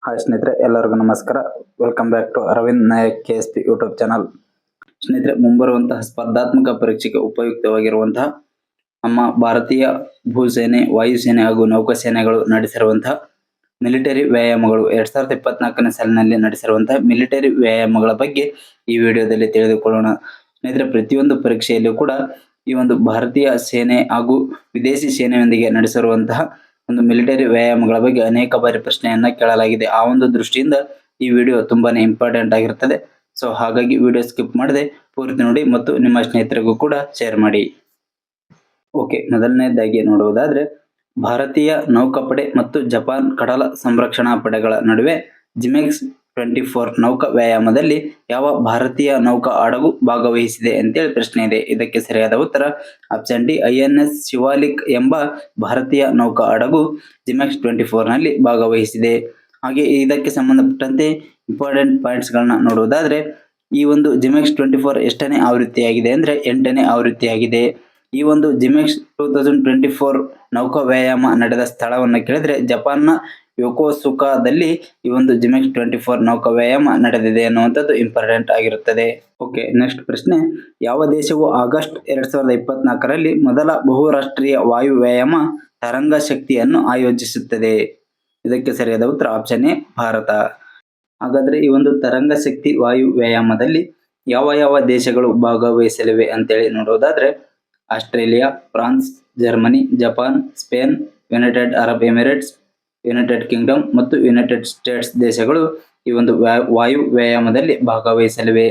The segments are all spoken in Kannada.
ಹಾಯ್ ಸ್ನೇಹಿತರೆ, ಎಲ್ಲರಿಗೂ ನಮಸ್ಕಾರ. Welcome back to Arvind Nayak KSP YouTube channel. ಸ್ನೇಹಿತರೆ, ಮುಂಬರುವಂತಹ ಸ್ಪರ್ಧಾತ್ಮಕ ಪರೀಕ್ಷೆಗೆ ಉಪಯುಕ್ತವಾಗಿರುವಂತಹ ನಮ್ಮ ಭಾರತೀಯ ಭೂಸೇನೆ, ವಾಯುಸೇನೆ ಹಾಗೂ ನೌಕಾಸೇನೆಗಳು ನಡೆಸಿರುವಂತಹ ಮಿಲಿಟರಿ ವ್ಯಾಯಾಮಗಳು 2024ನೇ ಸಾಲಿನಲ್ಲಿ ನಡೆಸಿರುವಂತಹ ಮಿಲಿಟರಿ ವ್ಯಾಯಾಮಗಳ ಬಗ್ಗೆ ಈ ವಿಡಿಯೋದಲ್ಲಿ ತಿಳಿದುಕೊಳ್ಳೋಣ. ಸ್ನೇಹಿತರೆ, ಪ್ರತಿಯೊಂದು ಪರೀಕ್ಷೆಯಲ್ಲೂ ಕೂಡ ಈ ಒಂದು ಭಾರತೀಯ ಸೇನೆ ಹಾಗೂ ವಿದೇಶಿ ಸೇನೆಯೊಂದಿಗೆ ನಡೆಸಿರುವಂತಹ ಒಂದು ಮಿಲಿಟರಿ ವ್ಯಾಯಾಮಗಳ ಬಗ್ಗೆ ಅನೇಕ ಬಾರಿ ಪ್ರಶ್ನೆಯನ್ನ ಕೇಳಲಾಗಿದೆ. ಆ ಒಂದು ದೃಷ್ಟಿಯಿಂದ ಈ ವಿಡಿಯೋ ತುಂಬಾನೇ ಇಂಪಾರ್ಟೆಂಟ್ ಆಗಿರುತ್ತದೆ. ಸೊ ಹಾಗಾಗಿ ವಿಡಿಯೋ ಸ್ಕಿಪ್ ಮಾಡದೆ ಪೂರ್ತಿ ನೋಡಿ ಮತ್ತು ನಿಮ್ಮ ಸ್ನೇಹಿತರಿಗೂ ಕೂಡ ಶೇರ್ ಮಾಡಿ. ಓಕೆ, ಮೊದಲನೇದಾಗಿ ನೋಡುವುದಾದ್ರೆ ಭಾರತೀಯ ನೌಕಾಪಡೆ ಮತ್ತು ಜಪಾನ್ ಕಡಲ ಸಂರಕ್ಷಣಾ ಪಡೆಗಳ ನಡುವೆ ಜಿಮೆಕ್ಸ್ 24 ನೌಕಾ ವ್ಯಾಯಾಮದಲ್ಲಿ ಯಾವ ಭಾರತೀಯ ನೌಕಾ ಹಡಗು ಭಾಗವಹಿಸಿದೆ ಅಂತೇಳಿ ಪ್ರಶ್ನೆ ಇದೆ. ಇದಕ್ಕೆ ಸರಿಯಾದ ಉತ್ತರ ಆಪ್ಷನ್ ಡಿ, INS ಶಿವಾಲಿಕ್ ಎಂಬ ಭಾರತೀಯ ನೌಕಾ ಹಡಗು ಜಿಮೆಕ್ಸ್ 24 ನಲ್ಲಿ ಭಾಗವಹಿಸಿದೆ. ಹಾಗೆ ಇದಕ್ಕೆ ಸಂಬಂಧಪಟ್ಟಂತೆ ಇಂಪಾರ್ಟೆಂಟ್ ಪಾಯಿಂಟ್ಸ್ ಗಳನ್ನ ನೋಡುವುದಾದ್ರೆ ಈ ಒಂದು ಜಿಮೆಕ್ಸ್ 24 ಎಷ್ಟನೇ ಆವೃತ್ತಿಯಾಗಿದೆ ಅಂದ್ರೆ 8ನೇ ಆವೃತ್ತಿಯಾಗಿದೆ. ಈ ಒಂದು ಜಿಮೆಕ್ಸ್ 2024 ನೌಕಾ ವ್ಯಾಯಾಮ ನಡೆದ ಸ್ಥಳವನ್ನು ಕೇಳಿದ್ರೆ ಜಪಾನ್ನ ಯೋಕೋಸುಕಾದಲ್ಲಿ ಈ ಒಂದು ಜಿಮೆಕ್ಸ್ 24 ನೌಕಾ ವ್ಯಾಯಾಮ ನಡೆದಿದೆ ಅನ್ನುವಂಥದ್ದು ಇಂಪಾರ್ಟೆಂಟ್ ಆಗಿರುತ್ತದೆ. ಓಕೆ, ನೆಕ್ಸ್ಟ್ ಪ್ರಶ್ನೆ, ಯಾವ ದೇಶವು ಆಗಸ್ಟ್ 2024ರಲ್ಲಿ ಮೊದಲ ಬಹುರಾಷ್ಟ್ರೀಯ ವಾಯು ವ್ಯಾಯಾಮ ತರಂಗ ಶಕ್ತಿಯನ್ನು ಆಯೋಜಿಸುತ್ತದೆ? ಇದಕ್ಕೆ ಸರಿಯಾದ ಉತ್ತರ ಆಪ್ಷನ್ ಎ, ಭಾರತ. ಹಾಗಾದ್ರೆ ಈ ಒಂದು ತರಂಗ ಶಕ್ತಿ ವಾಯು ವ್ಯಾಯಾಮದಲ್ಲಿ ಯಾವ ಯಾವ ದೇಶಗಳು ಭಾಗವಹಿಸಲಿವೆ ಅಂತೇಳಿ ನೋಡೋದಾದ್ರೆ Australia, France, Germany, Japan, Spain, United Arab Emirates, United Kingdom ಮತ್ತು ಯುನೈಟೆಡ್ ಸ್ಟೇಟ್ಸ್ ದೇಶಗಳು ಈ ಒಂದು ವಾಯು ವ್ಯಾಯಾಮದಲ್ಲಿ ಭಾಗವಹಿಸಲಿವೆ.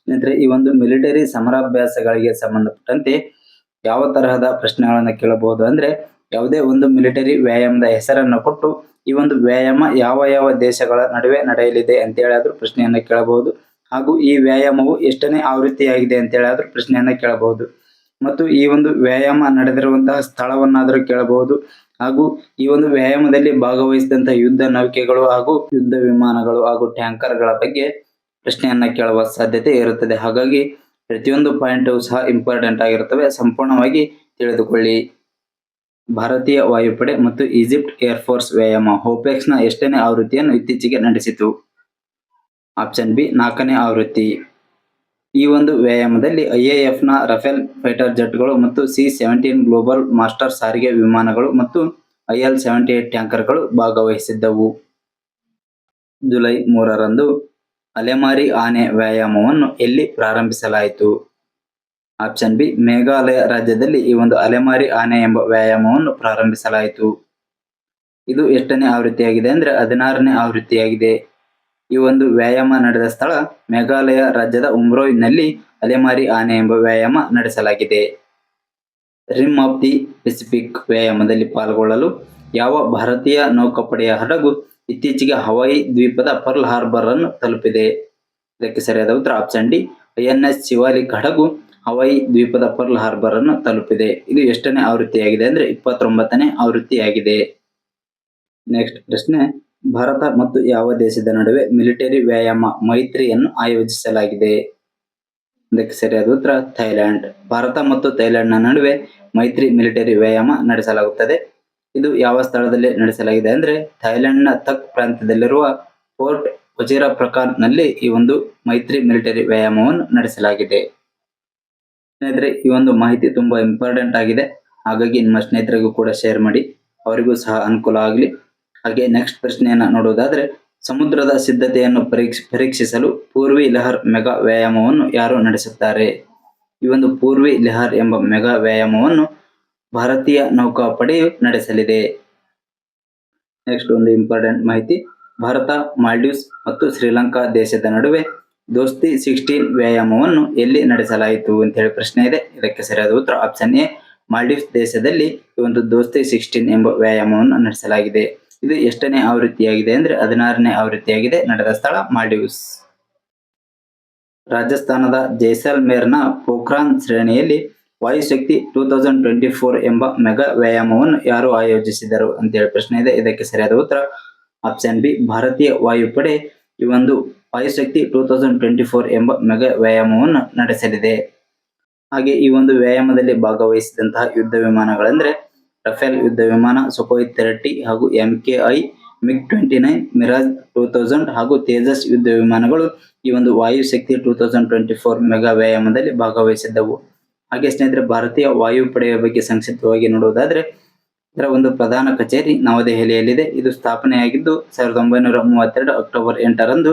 ಸ್ನೇಹಿತರೆ, ಈ ಒಂದು ಮಿಲಿಟರಿ ಸಮರಾಭ್ಯಾಸಗಳಿಗೆ ಸಂಬಂಧಪಟ್ಟಂತೆ ಯಾವ ತರಹದ ಪ್ರಶ್ನೆಗಳನ್ನು ಕೇಳಬಹುದು ಅಂದ್ರೆ ಯಾವುದೇ ಒಂದು ಮಿಲಿಟರಿ ವ್ಯಾಯಾಮದ ಹೆಸರನ್ನು ಕೊಟ್ಟು ಈ ಒಂದು ವ್ಯಾಯಾಮ ಯಾವ ಯಾವ ದೇಶಗಳ ನಡುವೆ ನಡೆಯಲಿದೆ ಅಂತ ಹೇಳಾದ್ರೂ ಪ್ರಶ್ನೆಯನ್ನ ಕೇಳಬಹುದು. ಹಾಗೂ ಈ ವ್ಯಾಯಾಮವು ಎಷ್ಟನೇ ಆವೃತ್ತಿಯಾಗಿದೆ ಅಂತ ಹೇಳಾದ್ರೂ ಪ್ರಶ್ನೆಯನ್ನ ಕೇಳಬಹುದು. ಮತ್ತು ಈ ಒಂದು ವ್ಯಾಯಾಮ ನಡೆದಿರುವಂತಹ ಸ್ಥಳವನ್ನಾದರೂ ಕೇಳಬಹುದು. ಹಾಗೂ ಈ ಒಂದು ವ್ಯಾಯಾಮದಲ್ಲಿ ಭಾಗವಹಿಸಿದಂತಹ ಯುದ್ಧ ನೌಕೆಗಳು ಹಾಗೂ ಯುದ್ಧ ವಿಮಾನಗಳು ಹಾಗೂ ಟ್ಯಾಂಕರ್ಗಳ ಬಗ್ಗೆ ಪ್ರಶ್ನೆಯನ್ನ ಕೇಳುವ ಸಾಧ್ಯತೆ ಇರುತ್ತದೆ. ಹಾಗಾಗಿ ಪ್ರತಿಯೊಂದು ಪಾಯಿಂಟ್ ಸಹ ಇಂಪಾರ್ಟೆಂಟ್ ಆಗಿರುತ್ತವೆ, ಸಂಪೂರ್ಣವಾಗಿ ತಿಳಿದುಕೊಳ್ಳಿ. ಭಾರತೀಯ ವಾಯುಪಡೆ ಮತ್ತು ಈಜಿಪ್ಟ್ ಏರ್ಫೋರ್ಸ್ ವ್ಯಾಯಾಮ ಹೋಪೆಕ್ಸ್ ನ ಎಷ್ಟನೇ ಆವೃತ್ತಿಯನ್ನು ಇತ್ತೀಚೆಗೆ ನಡೆಸಿತು? ಆಪ್ಷನ್ ಬಿ, 4ನೇ ಆವೃತ್ತಿ. ಈ ಒಂದು ವ್ಯಾಯಾಮದಲ್ಲಿ IAF ನ ರಫೇಲ್ ಫೈಟರ್ ಜೆಟ್ಗಳು ಮತ್ತು C-17 ಗ್ಲೋಬಲ್ ಮಾಸ್ಟರ್ ಸಾರಿಗೆ ವಿಮಾನಗಳು ಮತ್ತು IL-78 ಟ್ಯಾಂಕರ್ಗಳು ಭಾಗವಹಿಸಿದ್ದವು. ಜುಲೈ 3ರಂದು ಅಲೆಮಾರಿ ಆನೆ ವ್ಯಾಯಾಮವನ್ನು ಎಲ್ಲಿ ಪ್ರಾರಂಭಿಸಲಾಯಿತು? ಆಪ್ಷನ್ ಬಿ, ಮೇಘಾಲಯ ರಾಜ್ಯದಲ್ಲಿ ಈ ಒಂದು ಅಲೆಮಾರಿ ಆನೆ ಎಂಬ ವ್ಯಾಯಾಮವನ್ನು ಪ್ರಾರಂಭಿಸಲಾಯಿತು. ಇದು ಎಷ್ಟನೇ ಆವೃತ್ತಿಯಾಗಿದೆ ಅಂದ್ರೆ 16ನೇ ಆವೃತ್ತಿಯಾಗಿದೆ. ಈ ಒಂದು ವ್ಯಾಯಾಮ ನಡೆದ ಸ್ಥಳ ಮೇಘಾಲಯ ರಾಜ್ಯದ ಉಮ್ರೋಯ್ನಲ್ಲಿ ಅಲೆಮಾರಿ ಆನೆ ಎಂಬ ವ್ಯಾಯಾಮ ನಡೆಸಲಾಗಿದೆ. ರಿಮ್ ಆಫ್ ದಿ ಪೆಸಿಫಿಕ್ ವ್ಯಾಯಾಮದಲ್ಲಿ ಪಾಲ್ಗೊಳ್ಳಲು ಯಾವ ಭಾರತೀಯ ನೌಕಾಪಡೆಯ ಹಡಗು ಇತ್ತೀಚೆಗೆ ಹವಾಯಿ ದ್ವೀಪದ ಪರ್ಲ್ ಹಾರ್ಬರ್ ಅನ್ನು ತಲುಪಿದೆ? ಇದಕ್ಕೆ ಸರಿಯಾದ ಉತ್ತರ ಆಪ್ಷನ್ ಡಿ, INS ಶಿವಾಲಿಕ್ ಹಡಗು ಹವಾಯಿ ದ್ವೀಪದ ಪರ್ಲ್ ಹಾರ್ಬರ್ ಅನ್ನು ತಲುಪಿದೆ. ಇದು ಎಷ್ಟನೇ ಆವೃತ್ತಿಯಾಗಿದೆ ಅಂದ್ರೆ 29ನೇ ಆವೃತ್ತಿಯಾಗಿದೆ. ನೆಕ್ಸ್ಟ್ ಪ್ರಶ್ನೆ, ಭಾರತ ಮತ್ತು ಯಾವ ದೇಶದ ನಡುವೆ ಮಿಲಿಟರಿ ವ್ಯಾಯಾಮ ಮೈತ್ರಿಯನ್ನು ಆಯೋಜಿಸಲಾಗಿದೆ? ಇದಕ್ಕೆ ಸರಿಯಾದ ಉತ್ತರ ಥೈಲ್ಯಾಂಡ್. ಭಾರತ ಮತ್ತು ಥೈಲ್ಯಾಂಡ್ನ ನಡುವೆ ಮೈತ್ರಿ ಮಿಲಿಟರಿ ವ್ಯಾಯಾಮ ನಡೆಸಲಾಗುತ್ತದೆ. ಇದು ಯಾವ ಸ್ಥಳದಲ್ಲಿ ನಡೆಸಲಾಗಿದೆ ಅಂದ್ರೆ ಥೈಲ್ಯಾಂಡ್ನ ತಕ್ ಪ್ರಾಂತ್ಯದಲ್ಲಿರುವ ಪೋರ್ಟ್ ವಜಿರಾ ಪ್ರಕಾನ್ ನಲ್ಲಿ ಈ ಒಂದು ಮೈತ್ರಿ ಮಿಲಿಟರಿ ವ್ಯಾಯಾಮವನ್ನು ನಡೆಸಲಾಗಿದೆ. ಸ್ನೇಹಿತರೆ, ಈ ಒಂದು ಮಾಹಿತಿ ತುಂಬಾ ಇಂಪಾರ್ಟೆಂಟ್ ಆಗಿದೆ. ಹಾಗಾಗಿ ನಿಮ್ಮ ಸ್ನೇಹಿತರಿಗೂ ಕೂಡ ಶೇರ್ ಮಾಡಿ, ಅವರಿಗೂ ಸಹ ಅನುಕೂಲ ಆಗಲಿ. ಹಾಗೆ ನೆಕ್ಸ್ಟ್ ಪ್ರಶ್ನೆಯನ್ನ ನೋಡುವುದಾದ್ರೆ ಸಮುದ್ರದ ಸಿದ್ಧತೆಯನ್ನು ಪರೀಕ್ಷಿಸಲು ಪೂರ್ವಿ ಲೆಹರ್ ಮೆಗಾ ವ್ಯಾಯಾಮವನ್ನು ಯಾರು ನಡೆಸುತ್ತಾರೆ? ಈ ಒಂದು ಪೂರ್ವಿ ಲೆಹರ್ ಎಂಬ ಮೆಗಾ ವ್ಯಾಯಾಮವನ್ನು ಭಾರತೀಯ ನೌಕಾಪಡೆಯು ನಡೆಸಲಿದೆ. ನೆಕ್ಸ್ಟ್ ಒಂದು ಇಂಪಾರ್ಟೆಂಟ್ ಮಾಹಿತಿ, ಭಾರತ, ಮಾಲ್ಡೀವ್ಸ್ ಮತ್ತು ಶ್ರೀಲಂಕಾ ದೇಶದ ನಡುವೆ ದೋಸ್ತಿ 16 ವ್ಯಾಯಾಮವನ್ನು ಎಲ್ಲಿ ನಡೆಸಲಾಯಿತು ಅಂತ ಹೇಳಿ ಪ್ರಶ್ನೆ ಇದೆ. ಇದಕ್ಕೆ ಸರಿಯಾದ ಉತ್ತರ ಆಪ್ಷನ್ ಎ, ಮಾಲ್ಡೀವ್ಸ್ ದೇಶದಲ್ಲಿ ಈ ಒಂದು ದೋಸ್ತಿ 16 ಎಂಬ ವ್ಯಾಯಾಮವನ್ನು ನಡೆಸಲಾಗಿದೆ. ಇದು ಎಷ್ಟನೇ ಆವೃತ್ತಿಯಾಗಿದೆ ಅಂದ್ರೆ 16ನೇ ಆವೃತ್ತಿಯಾಗಿದೆ. ನಡೆದ ಸ್ಥಳ ಮಾಲ್ಡೀವ್ಸ್. ರಾಜಸ್ಥಾನದ ಜೈಸಲ್ಮೇರ್ನ ಪೋಖ್ರಾನ್ ಶ್ರೇಣಿಯಲ್ಲಿ ವಾಯುಶಕ್ತಿ 2024 ಎಂಬ ಮೆಗಾ ವ್ಯಾಯಾಮವನ್ನು ಯಾರು ಆಯೋಜಿಸಿದರು ಅಂತ ಹೇಳಿ ಪ್ರಶ್ನೆ ಇದೆ. ಇದಕ್ಕೆ ಸರಿಯಾದ ಉತ್ತರ ಆಪ್ಷನ್ ಬಿ, ಭಾರತೀಯ ವಾಯುಪಡೆ ಈ ಒಂದು ವಾಯುಶಕ್ತಿ 2024 ಎಂಬ ಮೆಗಾ ವ್ಯಾಯಾಮವನ್ನು ನಡೆಸಲಿದೆ. ಹಾಗೆ ಈ ಒಂದು ವ್ಯಾಯಾಮದಲ್ಲಿ ಭಾಗವಹಿಸಿದಂತಹ ಯುದ್ಧ ವಿಮಾನಗಳೆಂದ್ರೆ ರಫೇಲ್ ಯುದ್ಧ ವಿಮಾನ, ಸುಖೋಯ್ 30 ಹಾಗೂ MKI MiG-29, ಮಿರಾಜ್ 2000 ಹಾಗೂ ತೇಜಸ್ ಯುದ್ಧ ವಿಮಾನಗಳು ಈ ಒಂದು ವಾಯುಶಕ್ತಿ 2024 ಮೆಗಾ ವ್ಯಾಯಾಮದಲ್ಲಿ ಭಾಗವಹಿಸಿದ್ದವು. ಹಾಗೆ ಸ್ನೇಹಿತರೆ, ಭಾರತೀಯ ವಾಯುಪಡೆಯ ಬಗ್ಗೆ ಸಂಕ್ಷಿಪ್ತವಾಗಿ ನೋಡುವುದಾದ್ರೆ ಇದರ ಒಂದು ಪ್ರಧಾನ ಕಚೇರಿ ನವದೆಹಲಿಯಲ್ಲಿದೆ. ಇದು ಸ್ಥಾಪನೆಯಾಗಿದ್ದು 1932 ಅಕ್ಟೋಬರ್ 8ರಂದು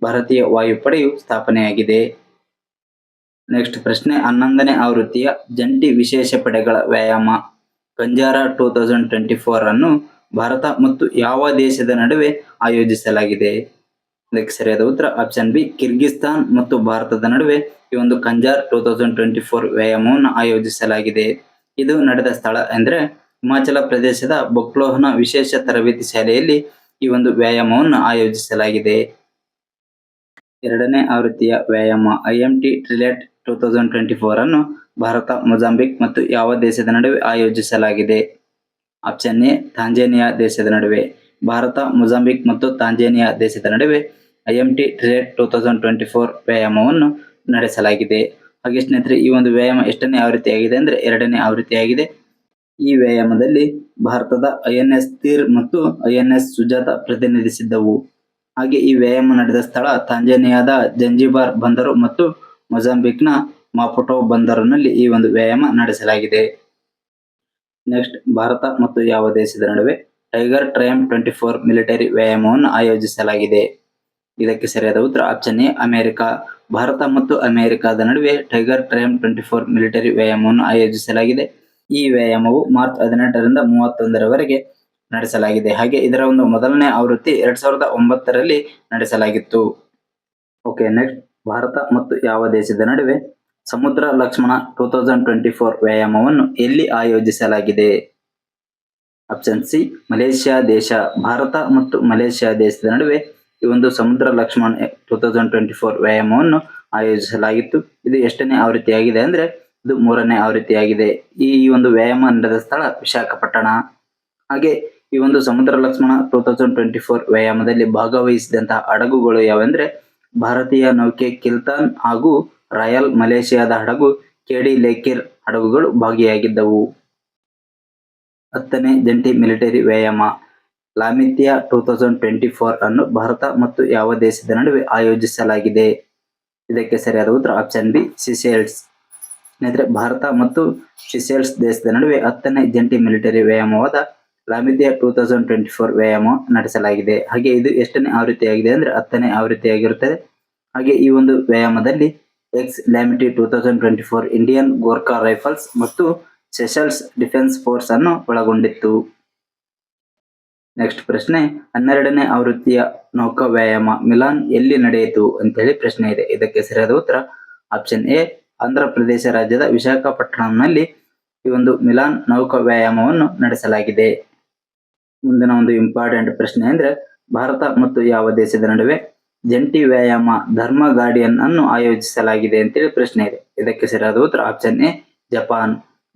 ಭಾರತೀಯ ವಾಯುಪಡೆಯು ಸ್ಥಾಪನೆಯಾಗಿದೆ. ನೆಕ್ಸ್ಟ್ ಪ್ರಶ್ನೆ, 11ನೇ ಆವೃತ್ತಿಯ ಜಂಟಿ ವಿಶೇಷ ಪಡೆಗಳ ವ್ಯಾಯಾಮ ಕಂಜಾರ 2024 ಅನ್ನು ಭಾರತ ಮತ್ತು ಯಾವ ದೇಶದ ನಡುವೆ ಆಯೋಜಿಸಲಾಗಿದೆ? ಇದಕ್ಕೆ ಸರಿಯಾದ ಉತ್ತರ ಆಪ್ಷನ್ ಬಿ, ಕಿರ್ಗಿಸ್ತಾನ್ ಮತ್ತು ಭಾರತದ ನಡುವೆ ಈ ಒಂದು ಕಂಜಾರ್ 2024 ವ್ಯಾಯಾಮವನ್ನು ಆಯೋಜಿಸಲಾಗಿದೆ. ಇದು ನಡೆದ ಸ್ಥಳ ಎಂದ್ರೆ ಹಿಮಾಚಲ ಪ್ರದೇಶದ ಬೊಕ್ಲೋಹ್ನ ವಿಶೇಷ ತರಬೇತಿ ಶಾಲೆಯಲ್ಲಿ ಈ ಒಂದು ವ್ಯಾಯಾಮವನ್ನು ಆಯೋಜಿಸಲಾಗಿದೆ. 2ನೇ ಆವೃತ್ತಿಯ ವ್ಯಾಯಾಮ IMT ಟ್ರಿಲೆಟ್ 2024 ಅನ್ನು ಭಾರತ, ಮೊಜಾಂಬಿಕ್ ಮತ್ತು ಯಾವ ದೇಶದ ನಡುವೆ ಆಯೋಜಿಸಲಾಗಿದೆ? ಆಪ್ಷನ್ ಎ, ತಾಂಜೇನಿಯಾ ದೇಶದ ನಡುವೆ. ಭಾರತ, ಮೊಜಾಂಬಿಕ್ ಮತ್ತು ತಾಂಜೇನಿಯಾ ದೇಶದ ನಡುವೆ IMT ಟ್ರಿಲೆಟ್ 2024 ವ್ಯಾಯಾಮವನ್ನು ನಡೆಸಲಾಗಿದೆ. ಹಾಗೆ ಸ್ನೇಹಿತರೆ, ಈ ಒಂದು ವ್ಯಾಯಾಮ ಎಷ್ಟನೇ ಆವೃತ್ತಿಯಾಗಿದೆ ಅಂದ್ರೆ 2ನೇ ಆವೃತ್ತಿಯಾಗಿದೆ. ಈ ವ್ಯಾಯಾಮದಲ್ಲಿ ಭಾರತದ INS ತೀರ್ ಮತ್ತು INS ಸುಜಾತ ಪ್ರತಿನಿಧಿಸಿದ್ದವು. ಹಾಗೆ ಈ ವ್ಯಾಯಾಮ ನಡೆದ ಸ್ಥಳ ತಾಂಜೇನಿಯಾದ ಜಂಜಿಬಾರ್ ಬಂದರು ಮತ್ತು ಮೊಜಾಂಬಿಕ್ನ ಮಾಪುಟೋ ಬಂದರಿನಲ್ಲಿ ಈ ಒಂದು ವ್ಯಾಯಾಮ ನಡೆಸಲಾಗಿದೆ. ನೆಕ್ಸ್ಟ್, ಭಾರತ ಮತ್ತು ಯಾವ ದೇಶದ ನಡುವೆ ಟೈಗರ್ ಟ್ರಯಂಫ್ 24 ಮಿಲಿಟರಿ ವ್ಯಾಯಾಮವನ್ನು ಆಯೋಜಿಸಲಾಗಿದೆ? ಇದಕ್ಕೆ ಸರಿಯಾದ ಉತ್ತರ ಆಪ್ಷನ್ ಎ, ಅಮೆರಿಕ. ಭಾರತ ಮತ್ತು ಅಮೆರಿಕದ ನಡುವೆ ಟೈಗರ್ ಟ್ರಯಂಫ್ 24 ಮಿಲಿಟರಿ ವ್ಯಾಯಾಮವನ್ನು ಆಯೋಜಿಸಲಾಗಿದೆ. ಈ ವ್ಯಾಯಾಮವು ಮಾರ್ಚ್ 18ರಿಂದ 31ರವರೆಗೆ ನಡೆಸಲಾಗಿದೆ. ಹಾಗೆ ಇದರ ಒಂದು ಮೊದಲನೇ ಆವೃತ್ತಿ 2009ರಲ್ಲಿ ನಡೆಸಲಾಗಿತ್ತು. ಓಕೆ, ನೆಕ್ಸ್ಟ್, ಭಾರತ ಮತ್ತು ಯಾವ ದೇಶದ ನಡುವೆ ಸಮುದ್ರ ಲಕ್ಷ್ಮಣ 2024 ವ್ಯಾಯಾಮವನ್ನು ಎಲ್ಲಿ ಆಯೋಜಿಸಲಾಗಿದೆ? ಆಪ್ಷನ್ ಸಿ, ಮಲೇಷ್ಯಾ ದೇಶ. ಭಾರತ ಮತ್ತು ಮಲೇಷ್ಯಾ ದೇಶದ ನಡುವೆ ಈ ಒಂದು ಸಮುದ್ರ ಲಕ್ಷ್ಮಣ 2024 ವ್ಯಾಯಾಮವನ್ನು ಆಯೋಜಿಸಲಾಗಿತ್ತು. ಇದು ಎಷ್ಟನೇ ಆವೃತ್ತಿಯಾಗಿದೆ ಅಂದ್ರೆ ಇದು 3ನೇ ಆವೃತ್ತಿಯಾಗಿದೆ. ಈ ಒಂದು ವ್ಯಾಯಾಮ ನಡೆದ ಸ್ಥಳ ವಿಶಾಖಪಟ್ಟಣ. ಹಾಗೆ ಈ ಒಂದು ಸಮುದ್ರ ಲಕ್ಷ್ಮಣ 2024 ವ್ಯಾಯಾಮದಲ್ಲಿ ಭಾಗವಹಿಸಿದಂತಹ ಹಡಗುಗಳು ಯಾವೆಂದ್ರೆ ಭಾರತೀಯ ನೌಕೆ ಕಿಲ್ತಾನ್ ಹಾಗೂ ರಾಯಲ್ ಮಲೇಷಿಯಾದ ಹಡಗು KD ಲೇಕಿರ್ ಹಡಗುಗಳು ಭಾಗಿಯಾಗಿದ್ದವು. 10ನೇ ಜಂಟಿ ಮಿಲಿಟರಿ ವ್ಯಾಯಾಮ ಲಾಮಿತ್ಯಾ 2024 ಅನ್ನು ಭಾರತ ಮತ್ತು ಯಾವ ದೇಶದ ನಡುವೆ ಆಯೋಜಿಸಲಾಗಿದೆ? ಇದಕ್ಕೆ ಸರಿಯಾದ ಉತ್ತರ ಆಪ್ಷನ್ ಬಿ, ಸಿಸೇಲ್ಸ್. ಸ್ನೇಹಿತರೆ, ಭಾರತ ಮತ್ತು ಸಿಸೇಲ್ಸ್ ದೇಶದ ನಡುವೆ 10ನೇ ಜಂಟಿ ಮಿಲಿಟರಿ ವ್ಯಾಯಾಮವಾದ ಲಾಮಿತ್ಯಾ 2024 ವ್ಯಾಯಾಮ ನಡೆಸಲಾಗಿದೆ. ಹಾಗೆ ಇದು ಎಷ್ಟನೇ ಆವೃತ್ತಿಯಾಗಿದೆ ಅಂದ್ರೆ 10ನೇ ಆವೃತ್ತಿಯಾಗಿರುತ್ತದೆ. ಹಾಗೆ ಈ ಒಂದು ವ್ಯಾಯಾಮದಲ್ಲಿ ಎಕ್ಸ್ ಲ್ಯಾಮಿಟಿ 2024 ಇಂಡಿಯನ್ ಗೋರ್ಖಾ ರೈಫಲ್ಸ್ ಮತ್ತು ಸೆಷಲ್ಸ್ ಡಿಫೆನ್ಸ್ ಫೋರ್ಸ್ ಅನ್ನು ಒಳಗೊಂಡಿತ್ತು. ನೆಕ್ಸ್ಟ್ ಪ್ರಶ್ನೆ, 12ನೇ ಆವೃತ್ತಿಯ ನೌಕಾ ವ್ಯಾಯಾಮ ಮಿಲಾನ್ ಎಲ್ಲಿ ನಡೆಯಿತು ಅಂತೇಳಿ ಪ್ರಶ್ನೆ ಇದೆ. ಇದಕ್ಕೆ ಸರಿಯಾದ ಉತ್ತರ ಆಪ್ಷನ್ ಎ, ಆಂಧ್ರ ಪ್ರದೇಶ ರಾಜ್ಯದ ವಿಶಾಖಪಟ್ಟಣಂನಲ್ಲಿ ಈ ಒಂದು ಮಿಲಾನ್ ನೌಕಾ ವ್ಯಾಯಾಮವನ್ನು ನಡೆಸಲಾಗಿದೆ. ಮುಂದಿನ ಒಂದು ಇಂಪಾರ್ಟೆಂಟ್ ಪ್ರಶ್ನೆ ಅಂದ್ರೆ ಭಾರತ ಮತ್ತು ಯಾವ ದೇಶದ ನಡುವೆ ಜಂಟಿ ವ್ಯಾಯಾಮ ಧರ್ಮ ಗಾರ್ಡಿಯನ್ ಅನ್ನು ಆಯೋಜಿಸಲಾಗಿದೆ ಅಂತೇಳಿ ಪ್ರಶ್ನೆ ಇದೆ. ಇದಕ್ಕೆ ಸರಿಯಾದ ಉತ್ತರ ಆಪ್ಷನ್ ಎ, ಜಪಾನ್.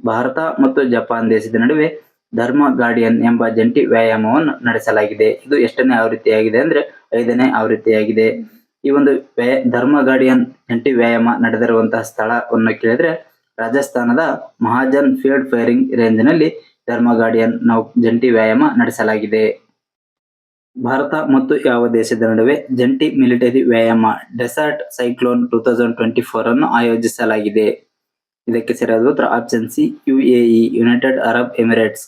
ಭಾರತ ಮತ್ತು ಜಪಾನ್ ದೇಶದ ನಡುವೆ ಧರ್ಮ ಗಾರ್ಡಿಯನ್ ಎಂಬ ಜಂಟಿ ವ್ಯಾಯಾಮವನ್ನು ನಡೆಸಲಾಗಿದೆ. ಇದು ಎಷ್ಟನೇ ಆವೃತ್ತಿಯಾಗಿದೆ ಅಂದ್ರೆ 5ನೇ ಆವೃತ್ತಿಯಾಗಿದೆ. ಈ ಒಂದು ಧರ್ಮ ಗಾರ್ಡಿಯನ್ ಜಂಟಿ ವ್ಯಾಯಾಮ ನಡೆದಿರುವಂತಹ ಸ್ಥಳವನ್ನು ಕೇಳಿದ್ರೆ ರಾಜಸ್ಥಾನದ ಮಹಾಜನ್ ಫೀಲ್ಡ್ ಫೈರಿಂಗ್ ರೇಂಜ್ನಲ್ಲಿ ಧರ್ಮ ಗಾರ್ಡಿಯನ್ ಜಂಟಿ ವ್ಯಾಯಾಮ ನಡೆಸಲಾಗಿದೆ. ಭಾರತ ಮತ್ತು ಯಾವ ದೇಶದ ನಡುವೆ ಜಂಟಿ ಮಿಲಿಟರಿ ವ್ಯಾಯಾಮ ಡೆಸರ್ಟ್ ಸೈಕ್ಲೋನ್ 2024 ಅನ್ನು ಆಯೋಜಿಸಲಾಗಿದೆ? ಇದಕ್ಕೆ ಸರಿಯಾದ ಉತ್ತರ option C, UAE United Arab Emirates.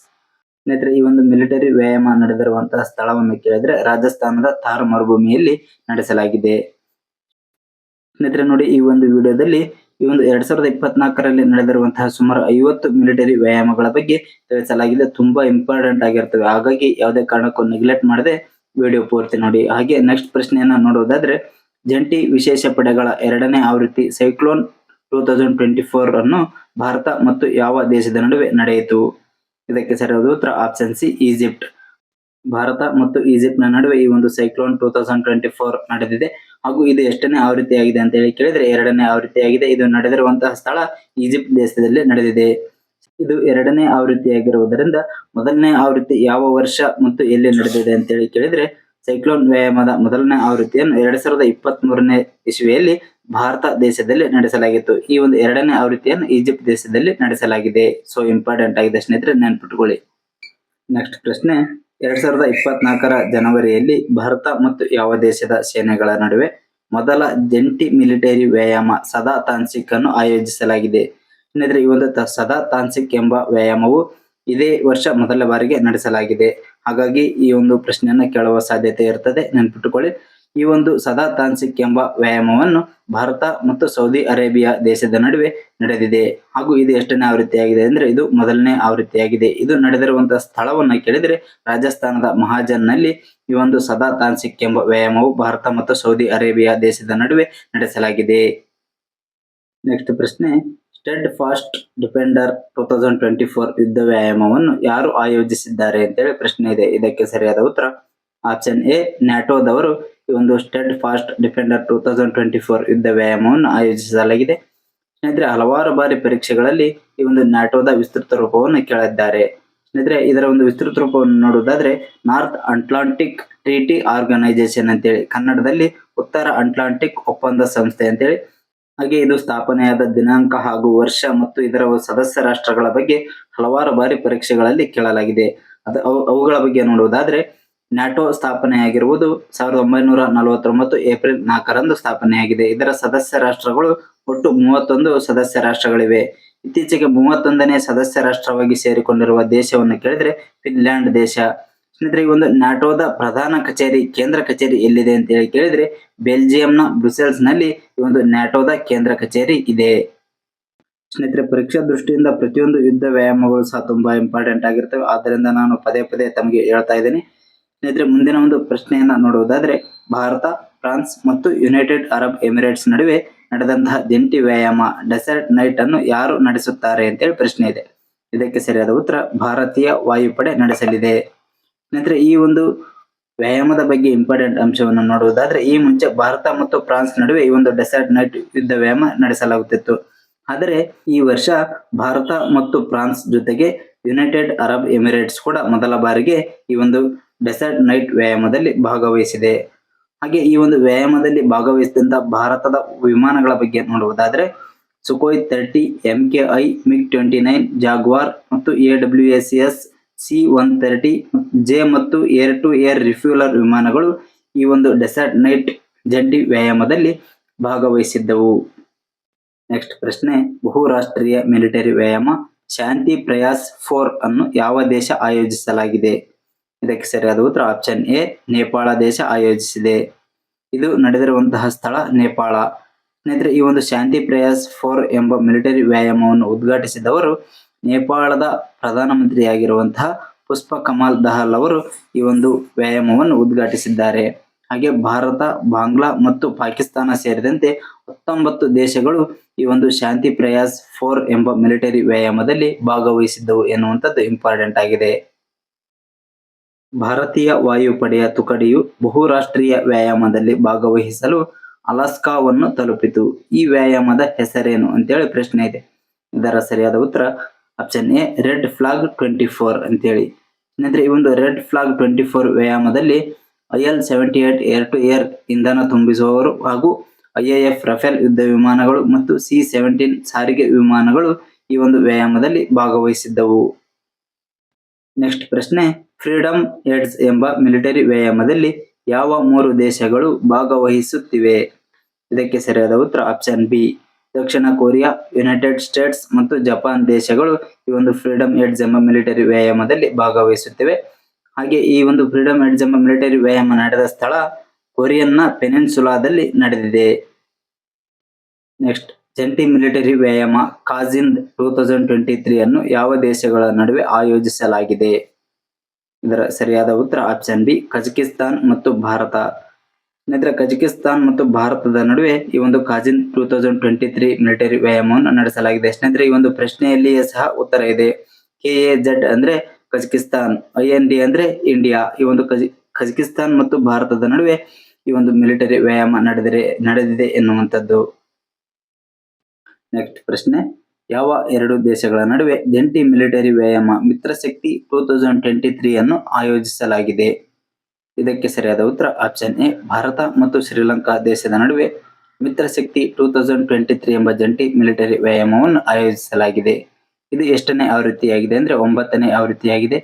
ಸ್ನೇಹಿತರೆ, ಈ ಒಂದು ಮಿಲಿಟರಿ ವ್ಯಾಯಾಮ ನಡೆದಿರುವಂತಹ ಸ್ಥಳವನ್ನು ಕೇಳಿದ್ರೆ ರಾಜಸ್ಥಾನದ ಥಾರ್ ಮರುಭೂಮಿಯಲ್ಲಿ ನಡೆಸಲಾಗಿದೆ. ಸ್ನೇಹಿತರೆ ನೋಡಿ, ಈ ಒಂದು ವಿಡಿಯೋದಲ್ಲಿ ಈ ಒಂದು 2024ರಲ್ಲಿ ನಡೆದಿರುವಂತಹ ಸುಮಾರು 50 ಮಿಲಿಟರಿ ವ್ಯಾಯಾಮಗಳ ಬಗ್ಗೆ ತಿಳಿಸಲಾಗಿದೆ. ತುಂಬಾ ಇಂಪಾರ್ಟೆಂಟ್ ಆಗಿರ್ತವೆ. ಹಾಗಾಗಿ ಯಾವುದೇ ಕಾರಣಕ್ಕೂ ನೆಗ್ಲೆಕ್ಟ್ ಮಾಡದೆ ವಿಡಿಯೋ ಪೂರ್ತಿ ನೋಡಿ. ಹಾಗೆ ನೆಕ್ಸ್ಟ್ ಪ್ರಶ್ನೆಯನ್ನ ನೋಡುವುದಾದ್ರೆ ಜಂಟಿ ವಿಶೇಷ ಪಡೆಗಳ 2ನೇ ಆವೃತ್ತಿ ಸೈಕ್ಲೋನ್ 2024 ಅನ್ನು ಭಾರತ ಮತ್ತು ಯಾವ ದೇಶದ ನಡುವೆ ನಡೆಯಿತು? ಇದಕ್ಕೆ ಸರಿಯಾದ ಉತ್ತರ ಆಪ್ಷನ್ ಸಿ, ಈಜಿಪ್ಟ್. ಭಾರತ ಮತ್ತು ಈಜಿಪ್ಟ್ ನ ನಡುವೆ ಈ ಒಂದು ಸೈಕ್ಲೋನ್ 2024 ನಡೆದಿದೆ. ಹಾಗೂ ಇದು ಎಷ್ಟನೇ ಆವೃತ್ತಿಯಾಗಿದೆ ಅಂತ ಹೇಳಿ ಕೇಳಿದ್ರೆ 2ನೇ ಆವೃತ್ತಿಯಾಗಿದೆ. ಇದು ನಡೆದಿರುವಂತಹ ಸ್ಥಳ ಈಜಿಪ್ಟ್ ದೇಶದಲ್ಲಿ ನಡೆದಿದೆ. ಇದು 2ನೇ ಆವೃತ್ತಿಯಾಗಿರುವುದರಿಂದ ಮೊದಲನೇ ಆವೃತ್ತಿ ಯಾವ ವರ್ಷ ಮತ್ತು ಎಲ್ಲಿ ನಡೆದಿದೆ ಅಂತ ಹೇಳಿ ಕೇಳಿದ್ರೆ ಸೈಕ್ಲೋನ್ ವ್ಯಾಯಾಮದ ಮೊದಲನೇ ಆವೃತ್ತಿಯನ್ನು 2023ನೇ ಇಸ್ವಿಯಲ್ಲಿ ಭಾರತ ದೇಶದಲ್ಲಿ ನಡೆಸಲಾಗಿತ್ತು. ಈ ಒಂದು 2ನೇ ಆವೃತ್ತಿಯನ್ನು ಈಜಿಪ್ಟ್ ದೇಶದಲ್ಲಿ ನಡೆಸಲಾಗಿದೆ. ಸೊ ಇಂಪಾರ್ಟೆಂಟ್ ಆಗಿದೆ ಸ್ನೇಹಿತರೆ, ನೆನ್ಪಿಟ್ಕೊಳ್ಳಿ. ನೆಕ್ಸ್ಟ್ ಪ್ರಶ್ನೆ, 2024ರ ಜನವರಿಯಲ್ಲಿ ಭಾರತ ಮತ್ತು ಯಾವ ದೇಶದ ಸೇನೆಗಳ ನಡುವೆ ಮೊದಲ ಜಂಟಿ ಮಿಲಿಟರಿ ವ್ಯಾಯಾಮ ಸದಾ ತಾನ್ಸಿಕ್ ಅನ್ನು ಆಯೋಜಿಸಲಾಗಿದೆ? ಸ್ನೇಹಿತರೆ, ಈ ಒಂದು ಸದಾ ತಾನ್ಸಿಕ್ ಎಂಬ ವ್ಯಾಯಾಮವು ಇದೇ ವರ್ಷ ಮೊದಲ ಬಾರಿಗೆ ನಡೆಸಲಾಗಿದೆ. ಹಾಗಾಗಿ ಈ ಒಂದು ಪ್ರಶ್ನೆಯನ್ನ ಕೇಳುವ ಸಾಧ್ಯತೆ ಇರ್ತದೆ, ನೆನಪಿಟ್ಟುಕೊಳ್ಳಿ. ಈ ಒಂದು ಸದಾ ತಾನ್ಸಿಕ್ ಎಂಬ ವ್ಯಾಯಾಮವನ್ನು ಭಾರತ ಮತ್ತು ಸೌದಿ ಅರೇಬಿಯಾ ದೇಶದ ನಡುವೆ ನಡೆದಿದೆ. ಹಾಗೂ ಇದು ಎಷ್ಟನೇ ಆವೃತ್ತಿಯಾಗಿದೆ ಅಂದ್ರೆ ಇದು ಮೊದಲನೇ ಆವೃತ್ತಿಯಾಗಿದೆ. ಇದು ನಡೆದಿರುವಂತಹ ಸ್ಥಳವನ್ನ ಕೇಳಿದ್ರೆ ರಾಜಸ್ಥಾನದ ಮಹಾಜನ್ ನಲ್ಲಿ ಈ ಒಂದು ಸದಾ ತಾನ್ಸಿಕ್ ಎಂಬ ವ್ಯಾಯಾಮವು ಭಾರತ ಮತ್ತು ಸೌದಿ ಅರೇಬಿಯಾ ದೇಶದ ನಡುವೆ ನಡೆಸಲಾಗಿದೆ. ನೆಕ್ಸ್ಟ್ ಪ್ರಶ್ನೆ, ಸ್ಟೆಡ್ ಫಾಸ್ಟ್ ಡಿಫೆಂಡರ್ 2024 ಯುದ್ಧ ವ್ಯಾಯಾಮವನ್ನು ಯಾರು ಆಯೋಜಿಸಿದ್ದಾರೆ ಅಂತೇಳಿ ಪ್ರಶ್ನೆ ಇದೆ. ಇದಕ್ಕೆ ಸರಿಯಾದ ಉತ್ತರ ಆಪ್ಷನ್ ಎ, ನ್ಯಾಟೋದವರು ಈ ಒಂದು ಸ್ಟೆಡ್ ಫಾಸ್ಟ್ ಡಿಫೆಂಡರ್ 2024 ಯುದ್ಧ ವ್ಯಾಯಾಮವನ್ನು ಆಯೋಜಿಸಲಾಗಿದೆ. ಸ್ನೇಹಿತರೆ, ಹಲವಾರು ಬಾರಿ ಪರೀಕ್ಷೆಗಳಲ್ಲಿ ಈ ಒಂದು ನ್ಯಾಟೋದ ವಿಸ್ತೃತ ರೂಪವನ್ನು ಕೇಳಿದ್ದಾರೆ. ಸ್ನೇಹಿತರೆ, ಇದರ ಒಂದು ವಿಸ್ತೃತ ರೂಪವನ್ನು ನೋಡುವುದಾದ್ರೆ ನಾರ್ತ್ ಅಟ್ಲಾಂಟಿಕ್ ಟ್ರೀಟಿ ಆರ್ಗನೈಸೇಷನ್ ಅಂತೇಳಿ, ಕನ್ನಡದಲ್ಲಿ ಉತ್ತರ ಅಟ್ಲಾಂಟಿಕ್ ಒಪ್ಪಂದ ಸಂಸ್ಥೆ ಅಂತೇಳಿ. ಹಾಗೆ ಇದು ಸ್ಥಾಪನೆಯಾದ ದಿನಾಂಕ ಹಾಗೂ ವರ್ಷ ಮತ್ತು ಇದರ ಸದಸ್ಯ ರಾಷ್ಟ್ರಗಳ ಬಗ್ಗೆ ಹಲವಾರು ಬಾರಿ ಪರೀಕ್ಷೆಗಳಲ್ಲಿ ಕೇಳಲಾಗಿದೆ. ಅವುಗಳ ಬಗ್ಗೆ ನೋಡುವುದಾದ್ರೆ ನ್ಯಾಟೋ ಸ್ಥಾಪನೆಯಾಗಿರುವುದು 1949 ಏಪ್ರಿಲ್ 4ರಂದು ಸ್ಥಾಪನೆಯಾಗಿದೆ. ಇದರ ಸದಸ್ಯ ರಾಷ್ಟ್ರಗಳು ಒಟ್ಟು 31 ಸದಸ್ಯ ರಾಷ್ಟ್ರಗಳಿವೆ. ಇತ್ತೀಚೆಗೆ 31ನೇ ಸದಸ್ಯ ರಾಷ್ಟ್ರವಾಗಿ ಸೇರಿಕೊಂಡಿರುವ ದೇಶವನ್ನು ಕೇಳಿದ್ರೆ ಫಿನ್ಲ್ಯಾಂಡ್ ದೇಶ. ಸ್ನೇಹಿತರೆ, ಈ ಒಂದು ನ್ಯಾಟೋದ ಪ್ರಧಾನ ಕಚೇರಿ, ಕೇಂದ್ರ ಕಚೇರಿ ಎಲ್ಲಿದೆ ಅಂತ ಹೇಳಿ ಕೇಳಿದ್ರೆ ಬೆಲ್ಜಿಯಂನ ಬ್ರುಸೆಲ್ಸ್ ನಲ್ಲಿ ಈ ಒಂದು ನ್ಯಾಟೋದ ಕೇಂದ್ರ ಕಚೇರಿ ಇದೆ. ಸ್ನೇಹಿತರೆ, ಪರೀಕ್ಷಾ ದೃಷ್ಟಿಯಿಂದ ಪ್ರತಿಯೊಂದು ಯುದ್ಧ ವ್ಯಾಯಾಮಗಳು ಸಹ ತುಂಬಾ ಇಂಪಾರ್ಟೆಂಟ್ ಆಗಿರ್ತವೆ. ಆದ್ದರಿಂದ ನಾನು ಪದೇ ಪದೇ ತಮಗೆ ಹೇಳ್ತಾ ಇದ್ದೀನಿ. ಸ್ನೇಹಿತರೆ, ಮುಂದಿನ ಒಂದು ಪ್ರಶ್ನೆಯನ್ನ ನೋಡುವುದಾದ್ರೆ ಭಾರತ, ಫ್ರಾನ್ಸ್ ಮತ್ತು ಯುನೈಟೆಡ್ ಅರಬ್ ಎಮಿರೇಟ್ಸ್ ನಡುವೆ ನಡೆದಂತಹ ಜಂಟಿ ವ್ಯಾಯಾಮ ಡೆಸರ್ಟ್ ನೈಟ್ ಅನ್ನು ಯಾರು ನಡೆಸುತ್ತಾರೆ ಅಂತೇಳಿ ಪ್ರಶ್ನೆ ಇದೆ. ಇದಕ್ಕೆ ಸರಿಯಾದ ಉತ್ತರ ಭಾರತೀಯ ವಾಯುಪಡೆ ನಡೆಸಲಿದೆ. ಸ್ನೇಹಿತರೆ, ಈ ಒಂದು ವ್ಯಾಯಾಮದ ಬಗ್ಗೆ ಇಂಪಾರ್ಟೆಂಟ್ ಅಂಶವನ್ನು ನೋಡುವುದಾದ್ರೆ ಈ ಮುಂಚೆ ಭಾರತ ಮತ್ತು ಫ್ರಾನ್ಸ್ ನಡುವೆ ಈ ಒಂದು ಡೆಸರ್ಟ್ ನೈಟ್ ಯುದ್ಧ ವ್ಯಾಯಾಮ ನಡೆಸಲಾಗುತ್ತಿತ್ತು. ಆದರೆ ಈ ವರ್ಷ ಭಾರತ ಮತ್ತು ಫ್ರಾನ್ಸ್ ಜೊತೆಗೆ ಯುನೈಟೆಡ್ ಅರಬ್ ಎಮಿರೇಟ್ಸ್ ಕೂಡ ಮೊದಲ ಬಾರಿಗೆ ಈ ಒಂದು ಡೆಸರ್ಟ್ ನೈಟ್ ವ್ಯಾಯಾಮದಲ್ಲಿ ಭಾಗವಹಿಸಿದೆ. ಹಾಗೆ ಈ ಒಂದು ವ್ಯಾಯಾಮದಲ್ಲಿ ಭಾಗವಹಿಸಿದಂತ ಭಾರತದ ವಿಮಾನಗಳ ಬಗ್ಗೆ ನೋಡುವುದಾದ್ರೆ ಸುಖೋಯ್ 30, MKI MiG-29, ಜಾಗ್ವಾರ್ ಮತ್ತು AWACS C-130 ಜೆ ಮತ್ತು ಏರ್ ಟು ಏರ್ ರಿಫ್ಯೂಲರ್ ವಿಮಾನಗಳು ಈ ಒಂದು ಡೆಸರ್ಟ್ ನೈಟ್ ಜಂಟಿ ವ್ಯಾಯಾಮದಲ್ಲಿ ಭಾಗವಹಿಸಿದ್ದವು. ನೆಕ್ಸ್ಟ್ ಪ್ರಶ್ನೆ, ಬಹುರಾಷ್ಟ್ರೀಯ ಮಿಲಿಟರಿ ವ್ಯಾಯಾಮ ಶಾಂತಿ ಪ್ರಯಾಸ್ 4 ಅನ್ನು ಯಾವ ದೇಶ ಆಯೋಜಿಸಲಾಗಿದೆ? ಇದಕ್ಕೆ ಸರಿಯಾದ ಉತ್ತರ ಆಪ್ಷನ್ ಎ, ನೇಪಾಳ ದೇಶ ಆಯೋಜಿಸಿದೆ. ಇದು ನಡೆದಿರುವಂತಹ ಸ್ಥಳ ನೇಪಾಳ. ಸ್ನೇಹಿತರೆ, ಈ ಒಂದು ಶಾಂತಿ ಪ್ರಯಾಸ್ 4 ಎಂಬ ಮಿಲಿಟರಿ ವ್ಯಾಯಾಮವನ್ನು ಉದ್ಘಾಟಿಸಿದವರು ನೇಪಾಳದ ಪ್ರಧಾನಮಂತ್ರಿಯಾಗಿರುವಂತಹ ಪುಷ್ಪ ಕಮಲ್ ದಹಲ್ ಅವರು ಈ ಒಂದು ವ್ಯಾಯಾಮವನ್ನು ಉದ್ಘಾಟಿಸಿದ್ದಾರೆ. ಹಾಗೆ ಭಾರತ, ಬಾಂಗ್ಲಾ ಮತ್ತು ಪಾಕಿಸ್ತಾನ ಸೇರಿದಂತೆ 19 ದೇಶಗಳು ಈ ಒಂದು ಶಾಂತಿ ಪ್ರಯಾಸ್ 4 ಎಂಬ ಮಿಲಿಟರಿ ವ್ಯಾಯಾಮದಲ್ಲಿ ಭಾಗವಹಿಸಿದ್ದವು ಎನ್ನುವಂಥದ್ದು ಇಂಪಾರ್ಟೆಂಟ್ ಆಗಿದೆ. ಭಾರತೀಯ ವಾಯುಪಡೆಯ ತುಕಡಿಯು ಬಹುರಾಷ್ಟ್ರೀಯ ವ್ಯಾಯಾಮದಲ್ಲಿ ಭಾಗವಹಿಸಲು ಅಲಾಸ್ಕಾವನ್ನು ತಲುಪಿತು. ಈ ವ್ಯಾಯಾಮದ ಹೆಸರೇನು ಅಂತೇಳಿ ಪ್ರಶ್ನೆ ಇದೆ. ಇದರ ಸರಿಯಾದ ಉತ್ತರ ಆಪ್ಷನ್ ಎ, ರೆಡ್ ಫ್ಲಾಗ್ 24 ಅಂತೇಳಿ. ಸ್ನೇಹಿತರೆ, ಈ ಒಂದು ರೆಡ್ ಫ್ಲಾಗ್ 24 ವ್ಯಾಯಾಮದಲ್ಲಿ IL-78 ಏರ್ ಟು ಏರ್ ಇಂಧನ ತುಂಬಿಸುವವರು ಹಾಗೂ IAF ರಫೇಲ್ ಯುದ್ಧ ವಿಮಾನಗಳು ಮತ್ತು C-17 ಸಾರಿಗೆ ವಿಮಾನಗಳು ಈ ಒಂದು ವ್ಯಾಯಾಮದಲ್ಲಿ ಭಾಗವಹಿಸಿದ್ದವು. ನೆಕ್ಸ್ಟ್ ಪ್ರಶ್ನೆ, ಫ್ರೀಡಮ್ ಏಡ್ಸ್ ಎಂಬ ಮಿಲಿಟರಿ ವ್ಯಾಯಾಮದಲ್ಲಿ ಯಾವ 3 ದೇಶಗಳು ಭಾಗವಹಿಸುತ್ತಿವೆ? ಇದಕ್ಕೆ ಸರಿಯಾದ ಉತ್ತರ ಆಪ್ಷನ್ ಬಿ, ದಕ್ಷಿಣ ಕೊರಿಯಾ, ಯುನೈಟೆಡ್ ಸ್ಟೇಟ್ಸ್ ಮತ್ತು ಜಪಾನ್ ದೇಶಗಳು ಈ ಒಂದು ಫ್ರೀಡಮ್ ಏಡ್ಸ್ ಎಂಬ ಮಿಲಿಟರಿ ವ್ಯಾಯಾಮದಲ್ಲಿ ಭಾಗವಹಿಸುತ್ತಿವೆ. ಹಾಗೆ ಈ ಒಂದು ಫ್ರೀಡಮ್ ಏಡ್ಸ್ ಎಂಬ ಮಿಲಿಟರಿ ವ್ಯಾಯಾಮ ನಡೆದ ಸ್ಥಳ ಕೊರಿಯನ್ನ ಪೆನಿನ್ಸುಲಾದಲ್ಲಿ ನಡೆದಿದೆ. ನೆಕ್ಸ್ಟ್, ಜಂಟಿ ಮಿಲಿಟರಿ ವ್ಯಾಯಾಮ ಕಾಜಿಂದ್ 2023 ಅನ್ನು ಯಾವ ದೇಶಗಳ ನಡುವೆ ಆಯೋಜಿಸಲಾಗಿದೆ? ಇದರ ಸರಿಯಾದ ಉತ್ತರ ಆಪ್ಷನ್ ಬಿ, ಕಜಕಿಸ್ತಾನ್ ಮತ್ತು ಭಾರತ. ನಂತರ ಕಜಕಿಸ್ತಾನ್ ಮತ್ತು ಭಾರತದ ನಡುವೆ ಈ ಒಂದು ಕಾಜಿಂದ್ 2023 ಮಿಲಿಟರಿ ವ್ಯಾಯಾಮವನ್ನು ನಡೆಸಲಾಗಿದೆ. ಸ್ನೇಹಿತರೆ, ಈ ಒಂದು ಪ್ರಶ್ನೆಯಲ್ಲಿಯೇ ಸಹ ಉತ್ತರ ಇದೆ. KAZ ಅಂದ್ರೆ ಕಜಕಿಸ್ತಾನ್, IND ಅಂದ್ರೆ ಇಂಡಿಯಾ. ಈ ಒಂದು ಕಜಕಿಸ್ತಾನ್ ಮತ್ತು ಭಾರತದ ನಡುವೆ ಈ ಒಂದು ಮಿಲಿಟರಿ ವ್ಯಾಯಾಮ ನಡೆದಿದೆ ಎನ್ನುವಂಥದ್ದು. ನೆಕ್ಸ್ಟ್ ಪ್ರಶ್ನೆ, ಯಾವ 2 ದೇಶಗಳ ನಡುವೆ ಜಂಟಿ ಮಿಲಿಟರಿ ವ್ಯಾಯಾಮ ಮಿತ್ರಶಕ್ತಿ 2023 ಅನ್ನು ಆಯೋಜಿಸಲಾಗಿದೆ? ಇದಕ್ಕೆ ಸರಿಯಾದ ಉತ್ತರ ಆಪ್ಷನ್ ಎ, ಭಾರತ ಮತ್ತು ಶ್ರೀಲಂಕಾ ದೇಶದ ನಡುವೆ ಮಿತ್ರಶಕ್ತಿ 2023 ಎಂಬ ಜಂಟಿ ಮಿಲಿಟರಿ ವ್ಯಾಯಾಮವನ್ನು ಆಯೋಜಿಸಲಾಗಿದೆ. ಇದು ಎಷ್ಟನೇ ಆವೃತ್ತಿಯಾಗಿದೆ ಅಂದ್ರೆ 9ನೇ ಆವೃತ್ತಿಯಾಗಿದೆ.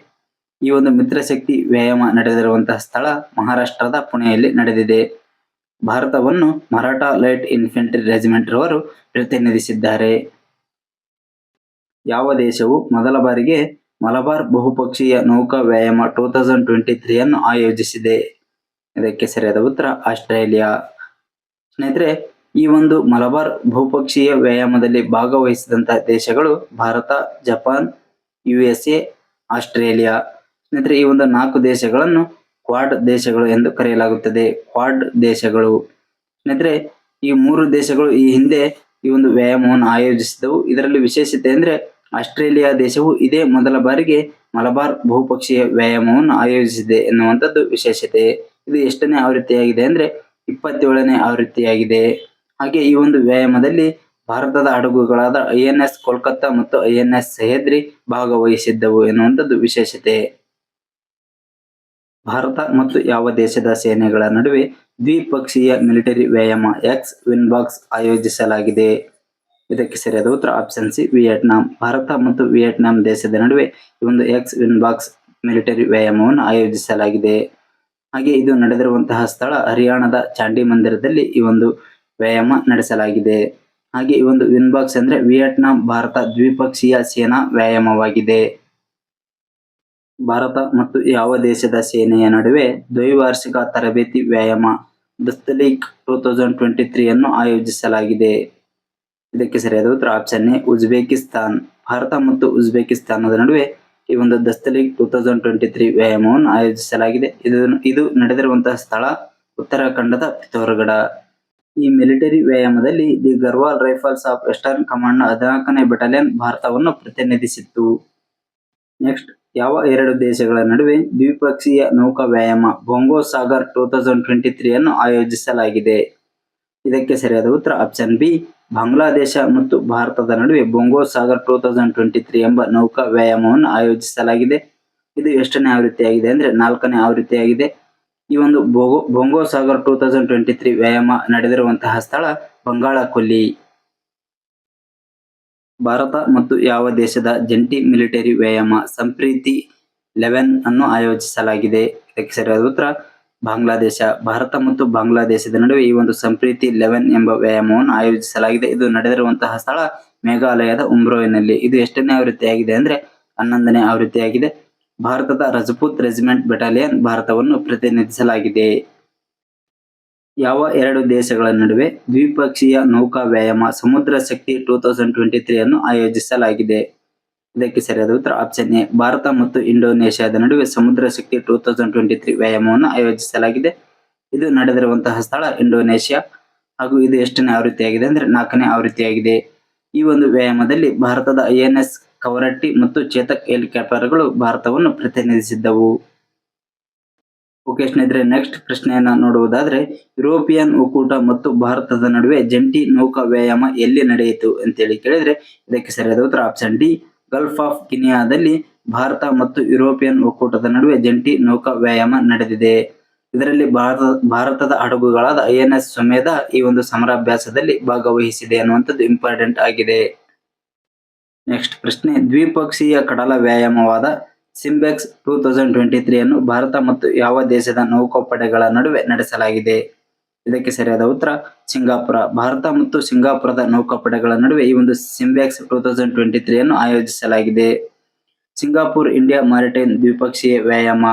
ಈ ಒಂದು ಮಿತ್ರಶಕ್ತಿ ವ್ಯಾಯಾಮ ನಡೆದಿರುವಂತಹ ಸ್ಥಳ ಮಹಾರಾಷ್ಟ್ರದ ಪುಣೆಯಲ್ಲಿ ನಡೆದಿದೆ. ಭಾರತವನ್ನು ಮರಾಠಾ ಲೈಟ್ ಇನ್ಫೆಂಟ್ರಿ ರೆಜಿಮೆಂಟ್ ರವರು ಪ್ರತಿನಿಧಿಸಿದ್ದಾರೆ. ಯಾವ ದೇಶವು ಮೊದಲ ಬಾರಿಗೆ ಮಲಬಾರ್ ಬಹುಪಕ್ಷೀಯ ನೌಕಾ ವ್ಯಾಯಾಮ 2023 ಅನ್ನು ಆಯೋಜಿಸಿದೆ? ಇದಕ್ಕೆ ಸರಿಯಾದ ಉತ್ತರ ಆಸ್ಟ್ರೇಲಿಯಾ. ಸ್ನೇಹಿತರೆ, ಈ ಒಂದು ಮಲಬಾರ್ ಬಹುಪಕ್ಷೀಯ ವ್ಯಾಯಾಮದಲ್ಲಿ ಭಾಗವಹಿಸಿದಂತಹ ದೇಶಗಳು ಭಾರತ, ಜಪಾನ್, USA, ಆಸ್ಟ್ರೇಲಿಯಾ. ಸ್ನೇಹಿತರೆ, ಈ ಒಂದು 4 ದೇಶಗಳನ್ನು ಕ್ವಾಡ್ ದೇಶಗಳು ಎಂದು ಕರೆಯಲಾಗುತ್ತದೆ. ಕ್ವಾಡ್ ದೇಶಗಳು. ಸ್ನೇಹಿತರೆ, ಈ 3 ದೇಶಗಳು ಈ ಹಿಂದೆ ಈ ಒಂದು ವ್ಯಾಯಾಮವನ್ನು ಆಯೋಜಿಸಿದವು. ಇದರಲ್ಲಿ ವಿಶೇಷತೆ ಅಂದ್ರೆ ಆಸ್ಟ್ರೇಲಿಯಾ ದೇಶವು ಇದೇ ಮೊದಲ ಬಾರಿಗೆ ಮಲಬಾರ್ ಬಹುಪಕ್ಷೀಯ ವ್ಯಾಯಾಮವನ್ನು ಆಯೋಜಿಸಿದೆ ಎನ್ನುವಂಥದ್ದು ವಿಶೇಷತೆ. ಇದು ಎಷ್ಟನೇ ಆವೃತ್ತಿಯಾಗಿದೆ ಅಂದ್ರೆ 27ನೇ ಆವೃತ್ತಿಯಾಗಿದೆ. ಹಾಗೆ ಈ ಒಂದು ವ್ಯಾಯಾಮದಲ್ಲಿ ಭಾರತದ ಹಡಗುಗಳಾದ INS ಕೋಲ್ಕತ್ತಾ ಮತ್ತು INS ಸಹ್ಯಾದ್ರಿ ಭಾಗವಹಿಸಿದ್ದವು ಎನ್ನುವಂಥದ್ದು ವಿಶೇಷತೆ. ಭಾರತ ಮತ್ತು ಯಾವ ದೇಶದ ಸೇನೆಗಳ ನಡುವೆ ದ್ವಿಪಕ್ಷೀಯ ಮಿಲಿಟರಿ ವ್ಯಾಯಾಮ ಎಕ್ಸ್ ವಿನ್ಬಾಕ್ಸ್ ಆಯೋಜಿಸಲಾಗಿದೆ? ಇದಕ್ಕೆ ಸರಿಯಾದ ಉತ್ತರ ಆಪ್ಷನ್ ಸಿ, ವಿಯೆಟ್ನಾಂ. ಭಾರತ ಮತ್ತು ವಿಯೆಟ್ನಾಂ ದೇಶದ ನಡುವೆ ಈ ಒಂದು ಎಕ್ಸ್ ವಿನ್ಬಾಕ್ಸ್ ಮಿಲಿಟರಿ ವ್ಯಾಯಾಮವನ್ನು ಆಯೋಜಿಸಲಾಗಿದೆ. ಹಾಗೆ ಇದು ನಡೆದಿರುವಂತಹ ಸ್ಥಳ ಹರಿಯಾಣದ ಚಾಂಡಿ ಮಂದಿರದಲ್ಲಿ ಈ ಒಂದು ವ್ಯಾಯಾಮ ನಡೆಸಲಾಗಿದೆ. ಹಾಗೆ ಈ ಒಂದು ವಿನ್ಬಾಕ್ಸ್ ಅಂದ್ರೆ ವಿಯೆಟ್ನಾಂ ಭಾರತ ದ್ವಿಪಕ್ಷೀಯ ಸೇನಾ ವ್ಯಾಯಾಮವಾಗಿದೆ. ಭಾರತ ಮತ್ತು ಯಾವ ದೇಶದ ಸೇನೆಯ ನಡುವೆ ದ್ವೈವಾರ್ಷಿಕ ತರಬೇತಿ ವ್ಯಾಯಾಮ ದಸ್ತಲೀಕ್ 2023 ಅನ್ನು ಆಯೋಜಿಸಲಾಗಿದೆ? ಇದಕ್ಕೆ ಸರಿಯಾದ ಉತ್ತರ ಆಪ್ಷನ್ ಎ, ಉಜ್ಬೇಕಿಸ್ತಾನ್. ಭಾರತ ಮತ್ತು ಉಜ್ಬೇಕಿಸ್ತಾನದ ನಡುವೆ ಈ ಒಂದು ದಸ್ತಲೀಕ್ 2023 ವ್ಯಾಯಾಮವನ್ನು ಆಯೋಜಿಸಲಾಗಿದೆ. ಇದು ನಡೆದಿರುವಂತಹ ಸ್ಥಳ ಉತ್ತರಾಖಂಡದ ಪಿಥೋರ್ಗಢ. ಈ ಮಿಲಿಟರಿ ವ್ಯಾಯಾಮದಲ್ಲಿ the Garhwal rifles of western command ನ 14ನೇ ಬೆಟಾಲಿಯನ್ ಭಾರತವನ್ನು ಪ್ರತಿನಿಧಿಸಿತ್ತು. ನೆಕ್ಸ್ಟ್, ಯಾವ 2 ದೇಶಗಳ ನಡುವೆ ದ್ವಿಪಕ್ಷೀಯ ನೌಕಾ ವ್ಯಾಯಾಮ ಬೊಂಗೋ ಸಾಗರ್ 2023 ಅನ್ನು ಆಯೋಜಿಸಲಾಗಿದೆ? ಇದಕ್ಕೆ ಸರಿಯಾದ ಉತ್ತರ ಆಪ್ಷನ್ ಬಿ, ಬಾಂಗ್ಲಾದೇಶ ಮತ್ತು ಭಾರತದ ನಡುವೆ ಬೊಂಗೋ ಸಾಗರ್ 2023 ಎಂಬ ನೌಕಾ ವ್ಯಾಯಾಮವನ್ನು ಆಯೋಜಿಸಲಾಗಿದೆ. ಇದು ಎಷ್ಟನೇ ಆವೃತ್ತಿಯಾಗಿದೆ ಅಂದ್ರೆ 4ನೇ ಆವೃತ್ತಿಯಾಗಿದೆ. ಈ ಒಂದು ಬೊಂಗೋ ಸಾಗರ್ 2023 ವ್ಯಾಯಾಮ ನಡೆದಿರುವಂತಹ ಸ್ಥಳ ಬಂಗಾಳ ಕೊಲ್ಲಿ. ಭಾರತ ಮತ್ತು ಯಾವ ದೇಶದ ಜಂಟಿ ಮಿಲಿಟರಿ ವ್ಯಾಯಾಮ ಸಂಪ್ರೀತಿ 11 ಅನ್ನು ಆಯೋಜಿಸಲಾಗಿದೆ? ಇದಕ್ಕೆ ಸರಿಯಾದ ಉತ್ತರ ಬಾಂಗ್ಲಾದೇಶ. ಭಾರತ ಮತ್ತು ಬಾಂಗ್ಲಾದೇಶದ ನಡುವೆ ಈ ಒಂದು ಸಂಪ್ರೀತಿ 11 ಎಂಬ ವ್ಯಾಯಾಮವನ್ನು ಆಯೋಜಿಸಲಾಗಿದೆ. ಇದು ನಡೆದಿರುವಂತಹ ಸ್ಥಳ ಮೇಘಾಲಯದ ಉಮ್ರೋಯಿನಲ್ಲಿ. ಇದು ಎಷ್ಟನೇ ಆವೃತ್ತಿಯಾಗಿದೆ ಅಂದ್ರೆ 11ನೇ ಆವೃತ್ತಿಯಾಗಿದೆ. ಭಾರತದ ರಜಪೂತ್ ರೆಜಿಮೆಂಟ್ ಬೆಟಾಲಿಯನ್ ಭಾರತವನ್ನು ಪ್ರತಿನಿಧಿಸಲಾಗಿದೆ. ಯಾವ 2 ದೇಶಗಳ ನಡುವೆ ದ್ವಿಪಕ್ಷೀಯ ನೌಕಾ ವ್ಯಾಯಾಮ ಸಮುದ್ರ ಶಕ್ತಿ 2023 ಅನ್ನು ಆಯೋಜಿಸಲಾಗಿದೆ? ಇದಕ್ಕೆ ಸರಿಯಾದ ಉತ್ತರ ಆಪ್ಷನ್ ಎ, ಭಾರತ ಮತ್ತು ಇಂಡೋನೇಷ್ಯಾದ ನಡುವೆ ಸಮುದ್ರ ಶಕ್ತಿ 2023 ವ್ಯಾಯಾಮವನ್ನು ಆಯೋಜಿಸಲಾಗಿದೆ. ಇದು ನಡೆದಿರುವಂತಹ ಸ್ಥಳ ಇಂಡೋನೇಷ್ಯಾ. ಹಾಗೂ ಇದು ಎಷ್ಟನೇ ಆವೃತ್ತಿಯಾಗಿದೆ ಅಂದ್ರೆ 4ನೇ ಆವೃತ್ತಿಯಾಗಿದೆ. ಈ ಒಂದು ವ್ಯಾಯಾಮದಲ್ಲಿ ಭಾರತದ INS ಕವರಟ್ಟಿ ಮತ್ತು ಚೇತಕ್ ಹೆಲಿಕಾಪ್ಟರ್ಗಳು ಭಾರತವನ್ನು ಪ್ರತಿನಿಧಿಸಿದ್ದವು. ಓಕೆ ಸ್ನೇಹಿತರೆ, ನೆಕ್ಸ್ಟ್ ಪ್ರಶ್ನೆಯನ್ನ ನೋಡುವುದಾದ್ರೆ ಯುರೋಪಿಯನ್ ಒಕ್ಕೂಟ ಮತ್ತು ಭಾರತದ ನಡುವೆ ಜಂಟಿ ನೌಕಾ ವ್ಯಾಯಾಮ ಎಲ್ಲಿ ನಡೆಯಿತು ಅಂತೇಳಿ ಕೇಳಿದ್ರೆ ಇದಕ್ಕೆ ಸರಿಯಾದ ಉತ್ತರ ಆಪ್ಷನ್ ಡಿ, ಗಲ್ಫ್ ಆಫ್ ಗಿನಿಯಾದಲ್ಲಿ ಭಾರತ ಮತ್ತು ಯುರೋಪಿಯನ್ ಒಕ್ಕೂಟದ ನಡುವೆ ಜಂಟಿ ನೌಕಾ ವ್ಯಾಯಾಮ ನಡೆದಿದೆ. ಇದರಲ್ಲಿ ಭಾರತದ ಹಡಗುಗಳಾದ INS ಸ್ವಮೇಧ ಈ ಒಂದು ಸಮರಾಭ್ಯಾಸದಲ್ಲಿ ಭಾಗವಹಿಸಿದೆ ಅನ್ನುವಂಥದ್ದು ಇಂಪಾರ್ಟೆಂಟ್ ಆಗಿದೆ. ನೆಕ್ಸ್ಟ್ ಪ್ರಶ್ನೆ, ದ್ವಿಪಕ್ಷೀಯ ಕಡಲ ವ್ಯಾಯಾಮವಾದ ಸಿಂಬೆಕ್ಸ್ 2023 ಅನ್ನು ಭಾರತ ಮತ್ತು ಯಾವ ದೇಶದ ನೌಕಾಪಡೆಗಳ ನಡುವೆ ನಡೆಸಲಾಗಿದೆ? ಇದಕ್ಕೆ ಸರಿಯಾದ ಉತ್ತರ ಸಿಂಗಾಪುರ. ಭಾರತ ಮತ್ತು ಸಿಂಗಾಪುರದ ನೌಕಾಪಡೆಗಳ ನಡುವೆ ಈ ಒಂದು ಸಿಂಬೆಕ್ಸ್ 2023 ಅನ್ನು ಆಯೋಜಿಸಲಾಗಿದೆ. ಸಿಂಗಾಪುರ್ ಇಂಡಿಯಾ ಮ್ಯಾರಿಟೈಮ್ ದ್ವಿಪಕ್ಷೀಯ ವ್ಯಾಯಾಮ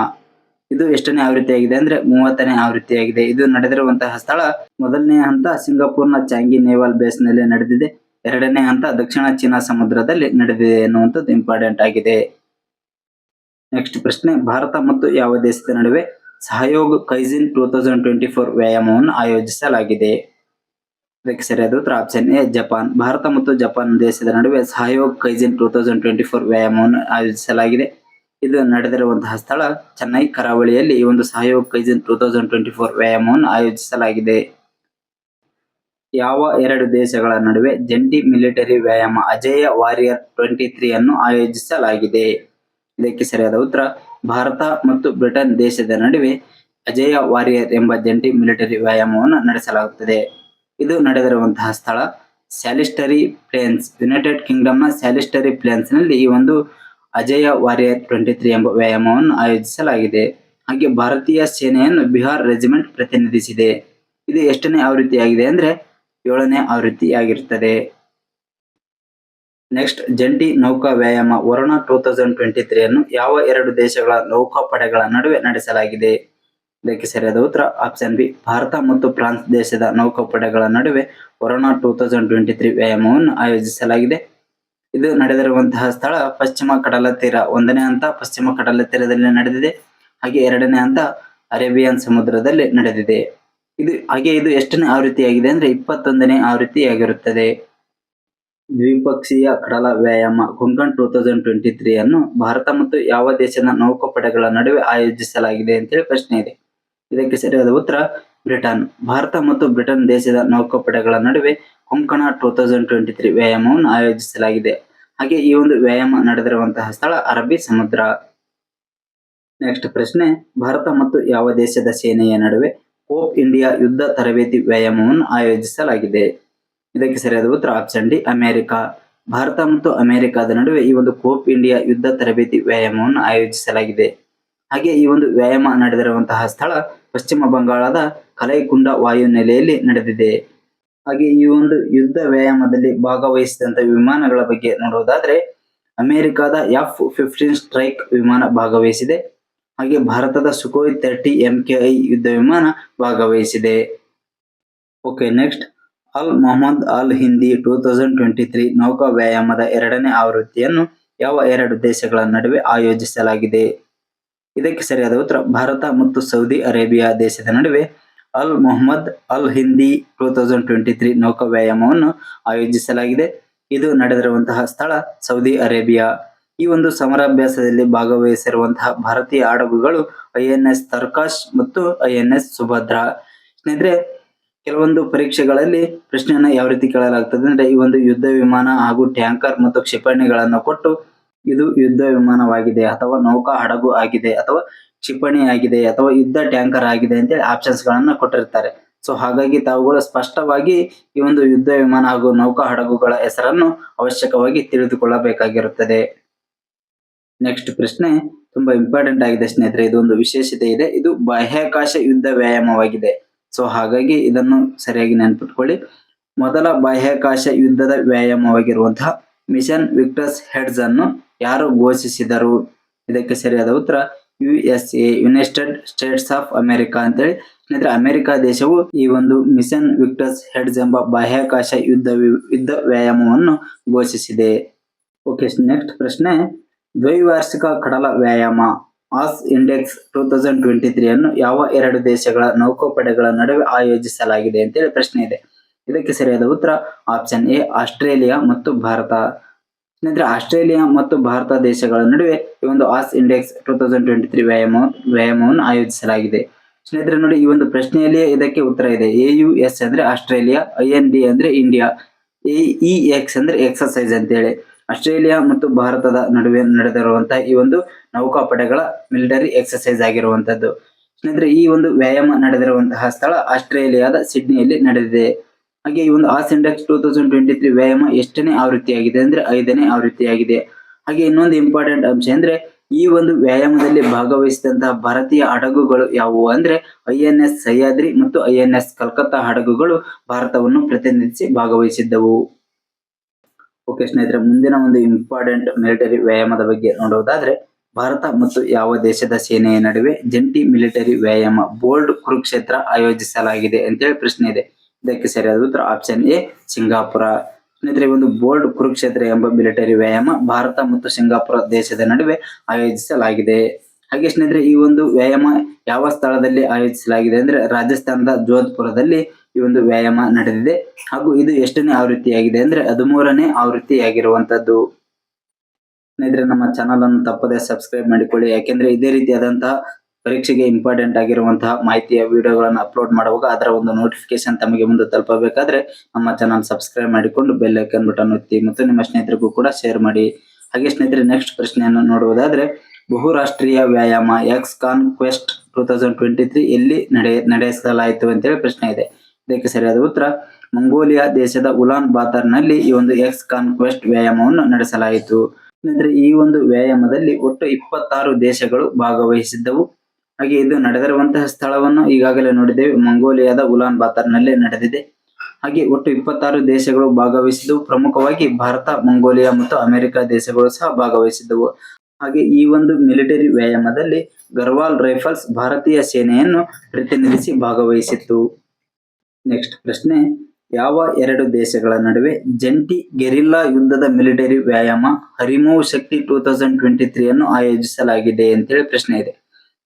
ಇದು ಎಷ್ಟನೇ ಆವೃತ್ತಿಯಾಗಿದೆ ಅಂದ್ರೆ 30ನೇ ಆವೃತ್ತಿಯಾಗಿದೆ. ಇದು ನಡೆದಿರುವಂತಹ ಸ್ಥಳ ಮೊದಲನೇ ಹಂತ ಸಿಂಗಾಪುರ್ನ ಚಾಂಗಿ ನೇವಲ್ ಬೇಸ್ ನಲ್ಲಿ ನಡೆದಿದೆ. 2ನೇ ಹಂತ ದಕ್ಷಿಣ ಚೀನಾ ಸಮುದ್ರದಲ್ಲಿ ನಡೆದಿದೆ ಎನ್ನುವಂಥದ್ದು ಇಂಪಾರ್ಟೆಂಟ್ ಆಗಿದೆ. ನೆಕ್ಸ್ಟ್ ಪ್ರಶ್ನೆ, ಭಾರತ ಮತ್ತು ಯಾವ ದೇಶದ ನಡುವೆ ಸಹಯೋಗ್ ಕೈಜಿನ್ 2024 ವ್ಯಾಯಾಮವನ್ನು ಆಯೋಜಿಸಲಾಗಿದೆ? ಇದಕ್ಕೆ ಸರಿಯಾದ ಉತ್ತರ ಆಪ್ಷನ್ ಎ, ಜಪಾನ್. ಭಾರತ ಮತ್ತು ಜಪಾನ್ ದೇಶದ ನಡುವೆ ಸಹಯೋಗ್ ಕೈಜಿನ್ 2024 ವ್ಯಾಯಾಮವನ್ನು ಆಯೋಜಿಸಲಾಗಿದೆ. ಇದು ನಡೆದಿರುವಂತಹ ಸ್ಥಳ ಚೆನ್ನೈ ಕರಾವಳಿಯಲ್ಲಿ ಈ ಒಂದು ಸಹಯೋಗ್ ಕೈಜಿನ್ 2024 ವ್ಯಾಯಾಮವನ್ನು ಆಯೋಜಿಸಲಾಗಿದೆ. ಯಾವ 2 ದೇಶಗಳ ನಡುವೆ ಜಂಟಿ ಮಿಲಿಟರಿ ವ್ಯಾಯಾಮ ಅಜೇಯ ವಾರಿಯರ್ 23 ಅನ್ನು ಆಯೋಜಿಸಲಾಗಿದೆ? ಇದಕ್ಕೆ ಸರಿಯಾದ ಉತ್ತರ ಭಾರತ ಮತ್ತು ಬ್ರಿಟನ್ ದೇಶದ ನಡುವೆ ಅಜೇಯ ವಾರಿಯರ್ ಎಂಬ ಜಂಟಿ ಮಿಲಿಟರಿ ವ್ಯಾಯಾಮವನ್ನು ನಡೆಸಲಾಗುತ್ತದೆ. ಇದು ನಡೆದಿರುವಂತಹ ಸ್ಥಳ ಸ್ಯಾಲಿಸ್ಟರಿ ಪ್ಲೇನ್ಸ್, ಯುನೈಟೆಡ್ ಕಿಂಗ್ಡಮ್ನ ಸ್ಯಾಲಿಸ್ಟರಿ ಪ್ಲೇನ್ಸ್ ನಲ್ಲಿ ಈ ಒಂದು ಅಜಯ ವಾರಿಯರ್ 23 ಎಂಬ ವ್ಯಾಯಾಮವನ್ನು ಆಯೋಜಿಸಲಾಗಿದೆ. ಹಾಗೆ ಭಾರತೀಯ ಸೇನೆಯನ್ನು ಬಿಹಾರ್ ರೆಜಿಮೆಂಟ್ ಪ್ರತಿನಿಧಿಸಿದೆ. ಇದು ಎಷ್ಟನೇ ಆವೃತ್ತಿಯಾಗಿದೆ ಅಂದ್ರೆ 7ನೇ ಆವೃತ್ತಿಯಾಗಿರುತ್ತದೆ. ನೆಕ್ಸ್ಟ್, ಜಂಟಿ ನೌಕಾ ವ್ಯಾಯಾಮ ವರುಣ 2023 ಅನ್ನು ಯಾವ ಎರಡು ದೇಶಗಳ ನೌಕಾಪಡೆಗಳ ನಡುವೆ ನಡೆಸಲಾಗಿದೆ? ಇದಕ್ಕೆ ಸರಿಯಾದ ಉತ್ತರ ಆಪ್ಷನ್ ಬಿ, ಭಾರತ ಮತ್ತು ಫ್ರಾನ್ಸ್ ದೇಶದ ನೌಕಾಪಡೆಗಳ ನಡುವೆ ವರುಣ 2023 ವ್ಯಾಯಾಮವನ್ನು ಆಯೋಜಿಸಲಾಗಿದೆ. ಇದು ನಡೆದಿರುವಂತಹ ಸ್ಥಳ ಪಶ್ಚಿಮ ಕಡಲ ತೀರ. 1ನೇ ಹಂತ ಪಶ್ಚಿಮ ಕಡಲ ತೀರದಲ್ಲಿ ನಡೆದಿದೆ. ಹಾಗೆ 2ನೇ ಹಂತ ಅರೇಬಿಯನ್ ಸಮುದ್ರದಲ್ಲಿ ನಡೆದಿದೆ. ಇದು ಎಷ್ಟನೇ ಆವೃತ್ತಿಯಾಗಿದೆ ಅಂದ್ರೆ 21ನೇ ಆವೃತ್ತಿಯಾಗಿರುತ್ತದೆ. ದ್ವಿಪಕ್ಷೀಯ ಕಡಲ ವ್ಯಾಯಾಮ ಕೊಂಕಣ್ 2023 ಅನ್ನು ಭಾರತ ಮತ್ತು ಯಾವ ದೇಶದ ನೌಕಾಪಡೆಗಳ ನಡುವೆ ಆಯೋಜಿಸಲಾಗಿದೆ ಅಂತೇಳಿ ಪ್ರಶ್ನೆ ಇದೆ. ಇದಕ್ಕೆ ಸರಿಯಾದ ಉತ್ತರ ಬ್ರಿಟನ್. ಭಾರತ ಮತ್ತು ಬ್ರಿಟನ್ ದೇಶದ ನೌಕಾಪಡೆಗಳ ನಡುವೆ ಕೊಂಕಣ 2023 ವ್ಯಾಯಾಮವನ್ನು ಆಯೋಜಿಸಲಾಗಿದೆ. ಹಾಗೆ ಈ ಒಂದು ವ್ಯಾಯಾಮ ನಡೆದಿರುವಂತಹ ಸ್ಥಳ ಅರಬ್ಬಿ ಸಮುದ್ರ. ನೆಕ್ಸ್ಟ್ ಪ್ರಶ್ನೆ, ಭಾರತ ಮತ್ತು ಯಾವ ದೇಶದ ಸೇನೆಯ ನಡುವೆ ಕೋಪ್ ಇಂಡಿಯಾ ಯುದ್ಧ ತರಬೇತಿ ವ್ಯಾಯಾಮವನ್ನು ಆಯೋಜಿಸಲಾಗಿದೆ? ಇದಕ್ಕೆ ಸರಿಯಾದ ಉತ್ತರ ಆಪ್ಷನ್ ಡಿ, ಅಮೆರಿಕ. ಭಾರತ ಮತ್ತು ಅಮೆರಿಕದ ನಡುವೆ ಈ ಒಂದು ಕೋಪ್ ಇಂಡಿಯಾ ಯುದ್ಧ ತರಬೇತಿ ವ್ಯಾಯಾಮವನ್ನು ಆಯೋಜಿಸಲಾಗಿದೆ. ಹಾಗೆ ಈ ಒಂದು ವ್ಯಾಯಾಮ ನಡೆದಿರುವಂತಹ ಸ್ಥಳ ಪಶ್ಚಿಮ ಬಂಗಾಳದ ಕಲೈಕುಂಡ ವಾಯುನೆಲೆಯಲ್ಲಿ ನಡೆದಿದೆ. ಹಾಗೆ ಈ ಒಂದು ಯುದ್ಧ ವ್ಯಾಯಾಮದಲ್ಲಿ ಭಾಗವಹಿಸಿದಂತ ವಿಮಾನಗಳ ಬಗ್ಗೆ ನೋಡುವುದಾದ್ರೆ ಅಮೆರಿಕದ F-15 ಸ್ಟ್ರೈಕ್ ವಿಮಾನ ಭಾಗವಹಿಸಿದೆ. ಹಾಗೆ ಭಾರತದ ಸುಖೋಯ್ 30 MKI ಯುದ್ಧ ವಿಮಾನ ಭಾಗವಹಿಸಿದೆ. ಓಕೆ, ನೆಕ್ಸ್ಟ್, ಅಲ್ ಮೊಹಮ್ಮದ್ ಅಲ್ ಹಿಂದಿ 2023 ನೌಕಾ ವ್ಯಾಯಾಮದ 2ನೇ ಆವೃತ್ತಿಯನ್ನು ಯಾವ ಎರಡು ದೇಶಗಳ ನಡುವೆ ಆಯೋಜಿಸಲಾಗಿದೆ? ಇದಕ್ಕೆ ಸರಿಯಾದ ಉತ್ತರ ಭಾರತ ಮತ್ತು ಸೌದಿ ಅರೇಬಿಯಾ ದೇಶದ ನಡುವೆ ಅಲ್ ಮೊಹಮ್ಮದ್ ಅಲ್ ಹಿಂದಿ 2023 ನೌಕಾ ವ್ಯಾಯಾಮವನ್ನು ಆಯೋಜಿಸಲಾಗಿದೆ. ಇದು ನಡೆದಿರುವಂತಹ ಸ್ಥಳ ಸೌದಿ ಅರೇಬಿಯಾ. ಈ ಒಂದು ಸಮರಾಭ್ಯಾಸದಲ್ಲಿ ಭಾಗವಹಿಸಿರುವಂತಹ ಭಾರತೀಯ ಹಡಗುಗಳು INS ತರ್ಕಾಶ್ ಮತ್ತು INS ಸುಭದ್ರಾ. ಸ್ನೇಹಿತರೆ, ಕೆಲವೊಂದು ಪರೀಕ್ಷೆಗಳಲ್ಲಿ ಪ್ರಶ್ನೆಯನ್ನ ಯಾವ ರೀತಿ ಕೇಳಲಾಗ್ತದೆ ಅಂದ್ರೆ ಈ ಒಂದು ಯುದ್ಧ ವಿಮಾನ ಹಾಗೂ ಟ್ಯಾಂಕರ್ ಮತ್ತು ಕ್ಷಿಪಣಿಗಳನ್ನು ಕೊಟ್ಟು ಇದು ಯುದ್ಧ ವಿಮಾನವಾಗಿದೆ ಅಥವಾ ನೌಕಾ ಹಡಗು ಆಗಿದೆ ಅಥವಾ ಕ್ಷಿಪಣಿ ಆಗಿದೆ ಅಥವಾ ಯುದ್ಧ ಟ್ಯಾಂಕರ್ ಆಗಿದೆ ಅಂತೇಳಿ ಆಪ್ಷನ್ಸ್ ಗಳನ್ನ ಕೊಟ್ಟಿರ್ತಾರೆ. ಸೊ ಹಾಗಾಗಿ ತಾವುಗಳು ಸ್ಪಷ್ಟವಾಗಿ ಈ ಒಂದು ಯುದ್ಧ ವಿಮಾನ ಹಾಗೂ ನೌಕಾ ಹಡಗುಗಳ ಹೆಸರನ್ನು ಅವಶ್ಯಕವಾಗಿ ತಿಳಿದುಕೊಳ್ಳಬೇಕಾಗಿರುತ್ತದೆ. ನೆಕ್ಸ್ಟ್ ಪ್ರಶ್ನೆ ತುಂಬಾ ಇಂಪಾರ್ಟೆಂಟ್ ಆಗಿದೆ ಸ್ನೇಹಿತರೆ. ಇದೊಂದು ವಿಶೇಷತೆ ಇದೆ. ಇದು ಬಾಹ್ಯಾಕಾಶ ಯುದ್ಧ ವ್ಯಾಯಾಮವಾಗಿದೆ. ಸೊ ಹಾಗಾಗಿ ಇದನ್ನು ಸರಿಯಾಗಿ ನೆನಪಿಟ್ಕೊಳ್ಳಿ. ಮೊದಲ ಬಾಹ್ಯಾಕಾಶ ಯುದ್ಧದ ವ್ಯಾಯಾಮವಾಗಿರುವಂತಹ ಮಿಷನ್ ವಿಕ್ಟರ್ಸ್ ಹೆಡ್ಸ್ ಅನ್ನು ಯಾರು ಘೋಷಿಸಿದರು? ಇದಕ್ಕೆ ಸರಿಯಾದ ಉತ್ತರ USA, United States of America ಅಂತೇಳಿ. ಸ್ನೇಹಿತರೆ, ಅಮೆರಿಕ ದೇಶವು ಈ ಒಂದು ಮಿಷನ್ ವಿಕ್ಟರ್ಸ್ ಹೆಡ್ಸ್ ಎಂಬ ಬಾಹ್ಯಾಕಾಶ ಯುದ್ಧ ವ್ಯಾಯಾಮವನ್ನು ಘೋಷಿಸಿದೆ. ಓಕೆ, ನೆಕ್ಸ್ಟ್ ಪ್ರಶ್ನೆ, ದ್ವೈವಾರ್ಷಿಕ ಕಡಲ ವ್ಯಾಯಾಮ ಆಸ್ ಇಂಡೆಕ್ಸ್ 2023 ಅನ್ನು ಯಾವ ಎರಡು ದೇಶಗಳ ನೌಕಾಪಡೆಗಳ ನಡುವೆ ಆಯೋಜಿಸಲಾಗಿದೆ ಅಂತೇಳಿ ಪ್ರಶ್ನೆ ಇದೆ. ಇದಕ್ಕೆ ಸರಿಯಾದ ಉತ್ತರ ಆಪ್ಷನ್ ಎ, ಆಸ್ಟ್ರೇಲಿಯಾ ಮತ್ತು ಭಾರತ. ಸ್ನೇಹಿತರೆ, ಆಸ್ಟ್ರೇಲಿಯಾ ಮತ್ತು ಭಾರತ ದೇಶಗಳ ನಡುವೆ ಈ ಒಂದು ಆಸ್ ಇಂಡೆಕ್ಸ್ 2023 ವ್ಯಾಯಾಮವನ್ನು ಆಯೋಜಿಸಲಾಗಿದೆ. ಸ್ನೇಹಿತರೆ ನೋಡಿ, ಈ ಒಂದು ಪ್ರಶ್ನೆಯಲ್ಲಿಯೇ ಇದಕ್ಕೆ ಉತ್ತರ ಇದೆ. AUS ಅಂದ್ರೆ ಆಸ್ಟ್ರೇಲಿಯಾ, IND ಅಂದ್ರೆ ಇಂಡಿಯಾ, EX ಅಂದ್ರೆ ಎಕ್ಸರ್ಸೈಸ್ ಅಂತೇಳಿ. ಆಸ್ಟ್ರೇಲಿಯಾ ಮತ್ತು ಭಾರತದ ನಡುವೆ ನಡೆದಿರುವಂತಹ ಈ ಒಂದು ನೌಕಾಪಡೆಗಳ ಮಿಲಿಟರಿ ಎಕ್ಸರ್ಸೈಸ್ ಆಗಿರುವಂತದ್ದು. ಸ್ನೇಹಿತರೆ, ಈ ಒಂದು ವ್ಯಾಯಾಮ ನಡೆದಿರುವಂತಹ ಸ್ಥಳ ಆಸ್ಟ್ರೇಲಿಯಾದ ಸಿಡ್ನಿಯಲ್ಲಿ ನಡೆದಿದೆ. ಹಾಗೆ ಈ ಒಂದು ಆಸ್ ಇಂಡೆಕ್ಸ್ 2023 ವ್ಯಾಯಾಮ ಎಷ್ಟನೇ ಆವೃತ್ತಿಯಾಗಿದೆ ಅಂದ್ರೆ 5ನೇ ಆವೃತ್ತಿಯಾಗಿದೆ. ಹಾಗೆ ಇನ್ನೊಂದು ಇಂಪಾರ್ಟೆಂಟ್ ಅಂಶ ಅಂದ್ರೆ ಈ ಒಂದು ವ್ಯಾಯಾಮದಲ್ಲಿ ಭಾಗವಹಿಸಿದಂತಹ ಭಾರತೀಯ ಹಡಗುಗಳು ಯಾವುವು ಅಂದ್ರೆ INS ಸಹ್ಯಾದ್ರಿ ಮತ್ತು INS ಕಲ್ಕತ್ತಾ ಹಡಗುಗಳು ಭಾರತವನ್ನು ಪ್ರತಿನಿಧಿಸಿ ಭಾಗವಹಿಸಿದ್ದವು. ಓಕೆ ಸ್ನೇಹಿತರೆ, ಮುಂದಿನ ಒಂದು ಇಂಪಾರ್ಟೆಂಟ್ ಮಿಲಿಟರಿ ವ್ಯಾಯಾಮದ ಬಗ್ಗೆ ನೋಡುವುದಾದ್ರೆ ಭಾರತ ಮತ್ತು ಯಾವ ದೇಶದ ಸೇನೆಯ ನಡುವೆ ಜಂಟಿ ಮಿಲಿಟರಿ ವ್ಯಾಯಾಮ ಬೋಲ್ಡ್ ಕುರುಕ್ಷೇತ್ರ ಆಯೋಜಿಸಲಾಗಿದೆ ಅಂತೇಳಿ ಪ್ರಶ್ನೆ ಇದೆ. ಇದಕ್ಕೆ ಸರಿಯಾದ ಉತ್ತರ ಆಪ್ಷನ್ ಎ, ಸಿಂಗಾಪುರ. ಸ್ನೇಹಿತರೆ, ಒಂದು ಬೋಲ್ಡ್ ಕುರುಕ್ಷೇತ್ರ ಎಂಬ ಮಿಲಿಟರಿ ವ್ಯಾಯಾಮ ಭಾರತ ಮತ್ತು ಸಿಂಗಾಪುರ ದೇಶದ ನಡುವೆ ಆಯೋಜಿಸಲಾಗಿದೆ. ಹಾಗೆ ಸ್ನೇಹಿತರೆ, ಈ ಒಂದು ವ್ಯಾಯಾಮ ಯಾವ ಸ್ಥಳದಲ್ಲಿ ಆಯೋಜಿಸಲಾಗಿದೆ ಅಂದ್ರೆ ರಾಜಸ್ಥಾನದ ಜೋಧ್ಪುರದಲ್ಲಿ ಈ ಒಂದು ವ್ಯಾಯಾಮ ನಡೆದಿದೆ. ಹಾಗೂ ಇದು ಎಷ್ಟನೇ ಆವೃತ್ತಿಯಾಗಿದೆ ಅಂದ್ರೆ 13ನೇ ಆವೃತ್ತಿಯಾಗಿರುವಂತದ್ದು. ಸ್ನೇಹಿತರೆ, ನಮ್ಮ ಚಾನಲ್ ಅನ್ನು ತಪ್ಪದೆ ಸಬ್ಸ್ಕ್ರೈಬ್ ಮಾಡಿಕೊಳ್ಳಿ. ಯಾಕೆಂದ್ರೆ ಇದೇ ರೀತಿಯಾದಂತಹ ಪರೀಕ್ಷೆಗೆ ಇಂಪಾರ್ಟೆಂಟ್ ಆಗಿರುವಂತಹ ಮಾಹಿತಿಯ ವಿಡಿಯೋಗಳನ್ನು ಅಪ್ಲೋಡ್ ಮಾಡುವಾಗ ಅದರ ಒಂದು ನೋಟಿಫಿಕೇಶನ್ ತಮಗೆ ಮುಂದೆ ತಲುಪಬೇಕಾದ್ರೆ ನಮ್ಮ ಚಾನಲ್ ಸಬ್ಸ್ಕ್ರೈಬ್ ಮಾಡಿಕೊಂಡು ಬೆಲ್ ಐಕಾನ್ ಬಟನ್ ಒತ್ತಿ ಮತ್ತು ನಿಮ್ಮ ಸ್ನೇಹಿತರಿಗೂ ಕೂಡ ಶೇರ್ ಮಾಡಿ. ಹಾಗೆ ಸ್ನೇಹಿತರೆ, ನೆಕ್ಸ್ಟ್ ಪ್ರಶ್ನೆಯನ್ನು ನೋಡುವುದಾದ್ರೆ ಬಹುರಾಷ್ಟ್ರೀಯ ವ್ಯಾಯಾಮ ಎಕ್ಸ್ ಕಾನ್ಕ್ವೆಸ್ಟ್ 2023 ಎಲ್ಲಿ ನಡೆಸಲಾಯಿತು ಅಂತೇಳಿ ಪ್ರಶ್ನೆ ಇದೆ. ಇದಕ್ಕೆ ಸರಿಯಾದ ಉತ್ತರ ಮಂಗೋಲಿಯಾ ದೇಶದ ಉಲಾನ್ ಬಾತರ್ ನಲ್ಲಿ ಈ ಒಂದು ಎಕ್ಸ್ ಕಾನ್ಕ್ವೆಸ್ಟ್ ವ್ಯಾಯಾಮವನ್ನು ನಡೆಸಲಾಯಿತು. ಸ್ನೇಹಿತರೆ ಈ ಒಂದು ವ್ಯಾಯಾಮದಲ್ಲಿ ಒಟ್ಟು 26 ದೇಶಗಳು ಭಾಗವಹಿಸಿದ್ದವು. ಹಾಗೆ ಇದು ನಡೆದಿರುವಂತಹ ಸ್ಥಳವನ್ನು ಈಗಾಗಲೇ ನೋಡಿದ್ದೇವೆ, ಮಂಗೋಲಿಯಾದ ಉಲಾನ್ ಬಾತರ್ನಲ್ಲಿ ನಡೆದಿದೆ. ಹಾಗೆ ಒಟ್ಟು 26 ದೇಶಗಳು ಭಾಗವಹಿಸಿದ್ದವು. ಪ್ರಮುಖವಾಗಿ ಭಾರತ, ಮಂಗೋಲಿಯಾ ಮತ್ತು ಅಮೆರಿಕ ದೇಶಗಳು ಸಹ ಭಾಗವಹಿಸಿದ್ದವು. ಹಾಗೆ ಈ ಒಂದು ಮಿಲಿಟರಿ ವ್ಯಾಯಾಮದಲ್ಲಿ ಗರ್ವಾಲ್ ರೈಫಲ್ಸ್ ಭಾರತೀಯ ಸೇನೆಯನ್ನು ಪ್ರತಿನಿಧಿಸಿ ಭಾಗವಹಿಸಿತ್ತು. ನೆಕ್ಸ್ಟ್ ಪ್ರಶ್ನೆ, ಯಾವ ಎರಡು ದೇಶಗಳ ನಡುವೆ ಜಂಟಿ ಗೆರಿಲ್ಲಾ ಯುದ್ಧದ ಮಿಲಿಟರಿ ವ್ಯಾಯಾಮ ಹರಿಮೌ ಶಕ್ತಿ 2023 ಅನ್ನು ಆಯೋಜಿಸಲಾಗಿದೆ ಅಂತೇಳಿ ಪ್ರಶ್ನೆ ಇದೆ.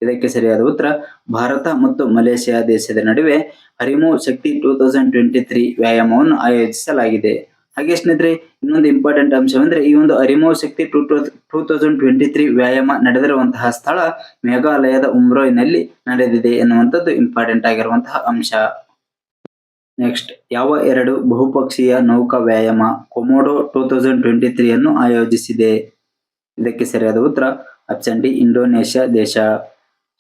ಇದಕ್ಕೆ ಸರಿಯಾದ ಉತ್ತರ ಭಾರತ ಮತ್ತು ಮಲೇಷಿಯಾ ದೇಶದ ನಡುವೆ ಹರಿಮೌ ಶಕ್ತಿ 2023 ವ್ಯಾಯಾಮವನ್ನು ಆಯೋಜಿಸಲಾಗಿದೆ. ಹಾಗೆ ಸ್ನೇಹಿತರೆ ಇನ್ನೊಂದು ಇಂಪಾರ್ಟೆಂಟ್ ಅಂಶವೆಂದ್ರೆ ಈ ಒಂದು ಹರಿಮೌ ಶಕ್ತಿ 2023 ವ್ಯಾಯಾಮ ನಡೆದಿರುವಂತಹ ಸ್ಥಳ ಮೇಘಾಲಯದ ಉಮ್ರೋಯ್ನಲ್ಲಿ ನಡೆದಿದೆ ಎನ್ನುವಂಥದ್ದು ಇಂಪಾರ್ಟೆಂಟ್ ಆಗಿರುವಂತಹ ಅಂಶ. ನೆಕ್ಸ್ಟ್, ಯಾವ ಎರಡು ಬಹುಪಕ್ಷೀಯ ನೌಕಾ ವ್ಯಾಯಾಮ ಕೊಮೊಡೊ 2023 ಅನ್ನು ಆಯೋಜಿಸಿದೆ? ಇದಕ್ಕೆ ಸರಿಯಾದ ಉತ್ತರ ಆಪ್ಷನ್ ಡಿ ಇಂಡೋನೇಷ್ಯಾ ದೇಶ.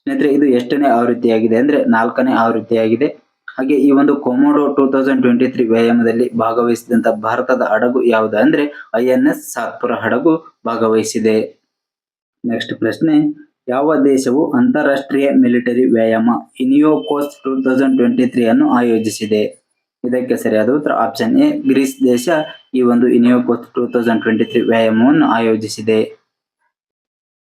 ಸ್ನೇಹಿತರೆ ಇದು ಎಷ್ಟನೇ ಆವೃತ್ತಿಯಾಗಿದೆ ಅಂದ್ರೆ 4ನೇ ಆವೃತ್ತಿಯಾಗಿದೆ. ಹಾಗೆ ಈ ಒಂದು ಕೊಮೊಡೊ 2023 ವ್ಯಾಯಾಮದಲ್ಲಿ ಭಾಗವಹಿಸಿದಂತ ಭಾರತದ ಹಡಗು ಯಾವುದು ಅಂದ್ರೆ INS ಸಾತ್ಪುರ ಹಡಗು ಭಾಗವಹಿಸಿದೆ. ನೆಕ್ಸ್ಟ್ ಪ್ರಶ್ನೆ, ಯಾವ ದೇಶವು ಅಂತಾರಾಷ್ಟ್ರೀಯ ಮಿಲಿಟರಿ ವ್ಯಾಯಾಮ ಇನಿಯೋಕೋಸ್ 2023 ಅನ್ನು ಆಯೋಜಿಸಿದೆ? ಇದಕ್ಕೆ ಸರಿಯಾದ ಉತ್ತರ ಆಪ್ಷನ್ ಎ ಗ್ರೀಸ್ ದೇಶ ಈ ಒಂದು ಇನಿಯೋಕೋಸ್ 2023 ವ್ಯಾಯಾಮವನ್ನು ಆಯೋಜಿಸಿದೆ.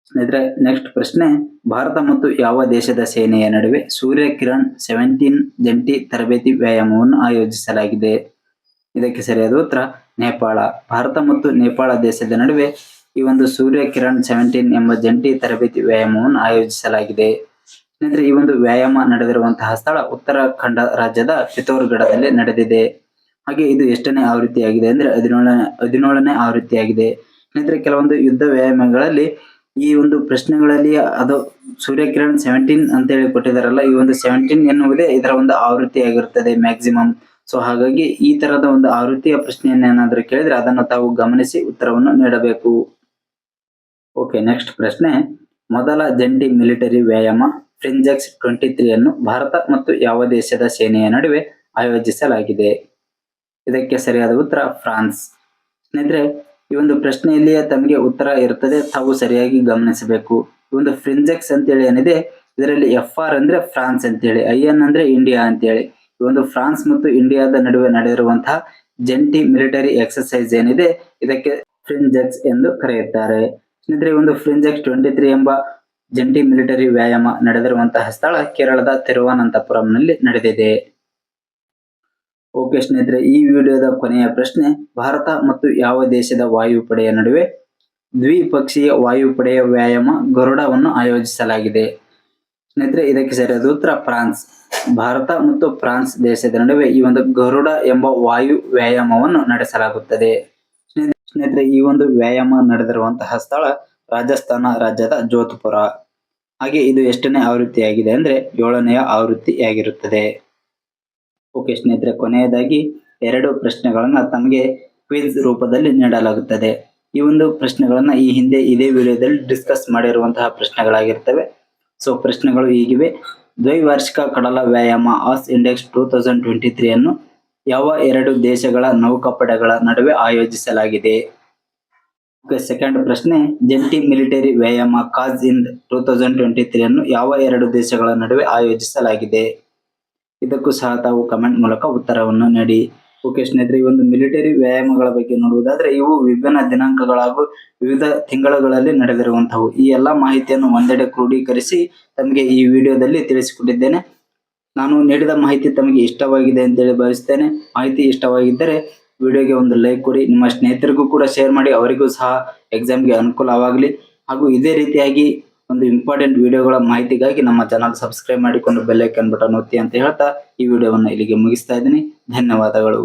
ಸ್ನೇಹಿತರೆ ನೆಕ್ಸ್ಟ್ ಪ್ರಶ್ನೆ, ಭಾರತ ಮತ್ತು ಯಾವ ದೇಶದ ಸೇನೆಯ ನಡುವೆ ಸೂರ್ಯ ಕಿರಣ್ 17 ಜಂಟಿ ತರಬೇತಿ ವ್ಯಾಯಾಮವನ್ನು ಆಯೋಜಿಸಲಾಗಿದೆ? ಇದಕ್ಕೆ ಸರಿಯಾದ ಉತ್ತರ ನೇಪಾಳ. ಭಾರತ ಮತ್ತು ನೇಪಾಳ ದೇಶದ ನಡುವೆ ಈ ಒಂದು ಸೂರ್ಯ ಕಿರಣ್ 17 ಎಂಬ ಜಂಟಿ ತರಬೇತಿ ವ್ಯಾಯಾಮವನ್ನು ಆಯೋಜಿಸಲಾಗಿದೆ. ಸ್ನೇಹಿತರೆ ಈ ಒಂದು ವ್ಯಾಯಾಮ ನಡೆದಿರುವಂತಹ ಸ್ಥಳ ಉತ್ತರಾಖಂಡ ರಾಜ್ಯದ ಪಿಥೋರ್ಗಢದಲ್ಲಿ ನಡೆದಿದೆ. ಹಾಗೆ ಇದು ಎಷ್ಟನೇ ಆವೃತ್ತಿಯಾಗಿದೆ ಅಂದ್ರೆ 17ನೇ ಆವೃತ್ತಿಯಾಗಿದೆ. ಸ್ನೇಹಿತರೆ ಕೆಲವೊಂದು ಯುದ್ಧ ವ್ಯಾಯಾಮಗಳಲ್ಲಿ ಈ ಒಂದು ಪ್ರಶ್ನೆಗಳಲ್ಲಿ ಅದು ಸೂರ್ಯ ಕಿರಣ್ 17 ಅಂತ ಹೇಳಿ ಕೊಟ್ಟಿದಾರಲ್ಲ, ಈ ಒಂದು 17 ಎನ್ನುವುದೇ ಇದರ ಒಂದು ಆವೃತ್ತಿಯಾಗಿರುತ್ತದೆ ಮ್ಯಾಕ್ಸಿಮಮ್. ಸೊ ಹಾಗಾಗಿ ಈ ತರದ ಒಂದು ಆವೃತ್ತಿಯ ಪ್ರಶ್ನೆಯನ್ನೇನಾದ್ರೂ ಕೇಳಿದ್ರೆ ಅದನ್ನು ತಾವು ಗಮನಿಸಿ ಉತ್ತರವನ್ನು ನೀಡಬೇಕು. ಓಕೆ, ನೆಕ್ಸ್ಟ್ ಪ್ರಶ್ನೆ, ಮೊದಲ ಜಂಟಿ ಮಿಲಿಟರಿ ವ್ಯಾಯಾಮ ಫ್ರಿಂಜೆಕ್ಸ್ 23 ಅನ್ನು ಭಾರತ ಮತ್ತು ಯಾವ ದೇಶದ ಸೇನೆಯ ನಡುವೆ ಆಯೋಜಿಸಲಾಗಿದೆ? ಇದಕ್ಕೆ ಸರಿಯಾದ ಉತ್ತರ ಫ್ರಾನ್ಸ್. ಸ್ನೇಹಿತರೆ ಈ ಒಂದು ಪ್ರಶ್ನೆಯಲ್ಲಿ ತಮಗೆ ಉತ್ತರ ಇರುತ್ತದೆ, ತಾವು ಸರಿಯಾಗಿ ಗಮನಿಸಬೇಕು. ಈ ಒಂದು ಫ್ರಿಂಜೆಕ್ಸ್ ಅಂತೇಳಿ ಏನಿದೆ ಇದರಲ್ಲಿ FR ಅಂದ್ರೆ ಫ್ರಾನ್ಸ್ ಅಂತೇಳಿ, IN ಅಂದ್ರೆ ಇಂಡಿಯಾ ಅಂತೇಳಿ. ಈ ಒಂದು ಫ್ರಾನ್ಸ್ ಮತ್ತು ಇಂಡಿಯಾದ ನಡುವೆ ನಡೆದಿರುವಂತಹ ಜಂಟಿ ಮಿಲಿಟರಿ ಎಕ್ಸರ್ಸೈಸ್ ಏನಿದೆ ಇದಕ್ಕೆ ಫ್ರಿಂಜೆಕ್ಸ್ ಎಂದು ಕರೆಯುತ್ತಾರೆ. ಸ್ನೇಹಿತರೆ ಒಂದು ಫ್ರಿಂಜೆಕ್ಸ್ 23 ಎಂಬ ಜಂಟಿ ಮಿಲಿಟರಿ ವ್ಯಾಯಾಮ ನಡೆದಿರುವಂತಹ ಸ್ಥಳ ಕೇರಳದ ತಿರುವನಂತಪುರಂನಲ್ಲಿ ನಡೆದಿದೆ. ಓಕೆ ಸ್ನೇಹಿತರೆ, ಈ ವಿಡಿಯೋದ ಕೊನೆಯ ಪ್ರಶ್ನೆ, ಭಾರತ ಮತ್ತು ಯಾವ ದೇಶದ ವಾಯುಪಡೆಯ ನಡುವೆ ದ್ವಿಪಕ್ಷೀಯ ವಾಯುಪಡೆಯ ವ್ಯಾಯಾಮ ಗರುಡವನ್ನು ಆಯೋಜಿಸಲಾಗಿದೆ? ಸ್ನೇಹಿತರೆ ಇದಕ್ಕೆ ಸರಿಯಾದ ಉತ್ತರ ಫ್ರಾನ್ಸ್. ಭಾರತ ಮತ್ತು ಫ್ರಾನ್ಸ್ ದೇಶದ ನಡುವೆ ಈ ಒಂದು ಗರುಡ ಎಂಬ ವಾಯು ವ್ಯಾಯಾಮವನ್ನು ನಡೆಸಲಾಗುತ್ತದೆ. ಸ್ನೇಹಿತರೆ ಈ ಒಂದು ವ್ಯಾಯಾಮ ನಡೆದಿರುವಂತಹ ಸ್ಥಳ ರಾಜಸ್ಥಾನ ರಾಜ್ಯದ ಜೋಧ್ಪುರ. ಹಾಗೆ ಇದು ಎಷ್ಟನೇ ಆವೃತ್ತಿಯಾಗಿದೆ ಅಂದ್ರೆ 7ನೇ ಆವೃತ್ತಿಯಾಗಿರುತ್ತದೆ. ಓಕೆ ಸ್ನೇಹಿತರೆ, ಕೊನೆಯದಾಗಿ 2 ಪ್ರಶ್ನೆಗಳನ್ನ ತಮಗೆ ಕ್ವಿಜ್ ರೂಪದಲ್ಲಿ ನೀಡಲಾಗುತ್ತದೆ. ಈ ಒಂದು ಪ್ರಶ್ನೆಗಳನ್ನ ಈ ಹಿಂದೆ ಇದೇ ವಿಡಿಯೋದಲ್ಲಿ ಡಿಸ್ಕಸ್ ಮಾಡಿರುವಂತಹ ಪ್ರಶ್ನೆಗಳಾಗಿರ್ತವೆ. ಸೊ ಪ್ರಶ್ನೆಗಳು ಹೀಗಿವೆ. ದ್ವೈವಾರ್ಷಿಕ ಕಡಲ ವ್ಯಾಯಾಮ ಆಸ್ ಇಂಡೆಕ್ಸ್ 2023 ಅನ್ನು ಯಾವ 2 ದೇಶಗಳ ನೌಕಾಪಡೆಗಳ ನಡುವೆ ಆಯೋಜಿಸಲಾಗಿದೆ? ಸೆಕೆಂಡ್ ಪ್ರಶ್ನೆ, ಜಂಟಿ ಮಿಲಿಟರಿ ವ್ಯಾಯಾಮ ಕಾಜ್ ಇಂದ್ 2023 ಅನ್ನು ಯಾವ 2 ದೇಶಗಳ ನಡುವೆ ಆಯೋಜಿಸಲಾಗಿದೆ? ಇದಕ್ಕೂ ಸಹ ತಾವು ಕಮೆಂಟ್ ಮೂಲಕ ಉತ್ತರವನ್ನು ನೀಡಿ. ಓಕೆ ಸ್ನೇಹಿತರೆ, ಈ ಒಂದು ಮಿಲಿಟರಿ ವ್ಯಾಯಾಮಗಳ ಬಗ್ಗೆ ನೋಡುವುದಾದ್ರೆ ಇವು ವಿಭಿನ್ನ ದಿನಾಂಕಗಳ ಹಾಗೂ ವಿವಿಧ ತಿಂಗಳುಗಳಲ್ಲಿ ನಡೆದಿರುವಂತವು. ಈ ಎಲ್ಲಾ ಮಾಹಿತಿಯನ್ನು ಒಂದೆಡೆ ಕ್ರೋಢೀಕರಿಸಿ ತಮಗೆ ಈ ವಿಡಿಯೋದಲ್ಲಿ ತಿಳಿಸಿಕೊಟ್ಟಿದ್ದೇನೆ. ನಾನು ನೀಡಿದ ಮಾಹಿತಿ ತಮಗೆ ಇಷ್ಟವಾಗಿದೆ ಅಂತೇಳಿ ಭಾವಿಸ್ತೇನೆ. ಮಾಹಿತಿ ಇಷ್ಟವಾಗಿದ್ದರೆ ವಿಡಿಯೋಗೆ ಒಂದು ಲೈಕ್ ಕೊಡಿ, ನಿಮ್ಮ ಸ್ನೇಹಿತರಿಗೂ ಕೂಡ ಶೇರ್ ಮಾಡಿ, ಅವರಿಗೂ ಸಹ ಎಕ್ಸಾಮ್ಗೆ ಅನುಕೂಲವಾಗಲಿ. ಹಾಗೂ ಇದೇ ರೀತಿಯಾಗಿ ಒಂದು ಇಂಪಾರ್ಟೆಂಟ್ ವಿಡಿಯೋಗಳ ಮಾಹಿತಿಗಾಗಿ ನಮ್ಮ ಚಾನಲ್ ಸಬ್ಸ್ಕ್ರೈಬ್ ಮಾಡಿಕೊಂಡು ಬೆಲ್ ಐಕಾನ್ ಬಟನ್ ಒತ್ತಿ ಅಂತ ಹೇಳ್ತಾ ಈ ವಿಡಿಯೋವನ್ನು ಇಲ್ಲಿಗೆ ಮುಗಿಸ್ತಾ ಇದ್ದೀನಿ. ಧನ್ಯವಾದಗಳು.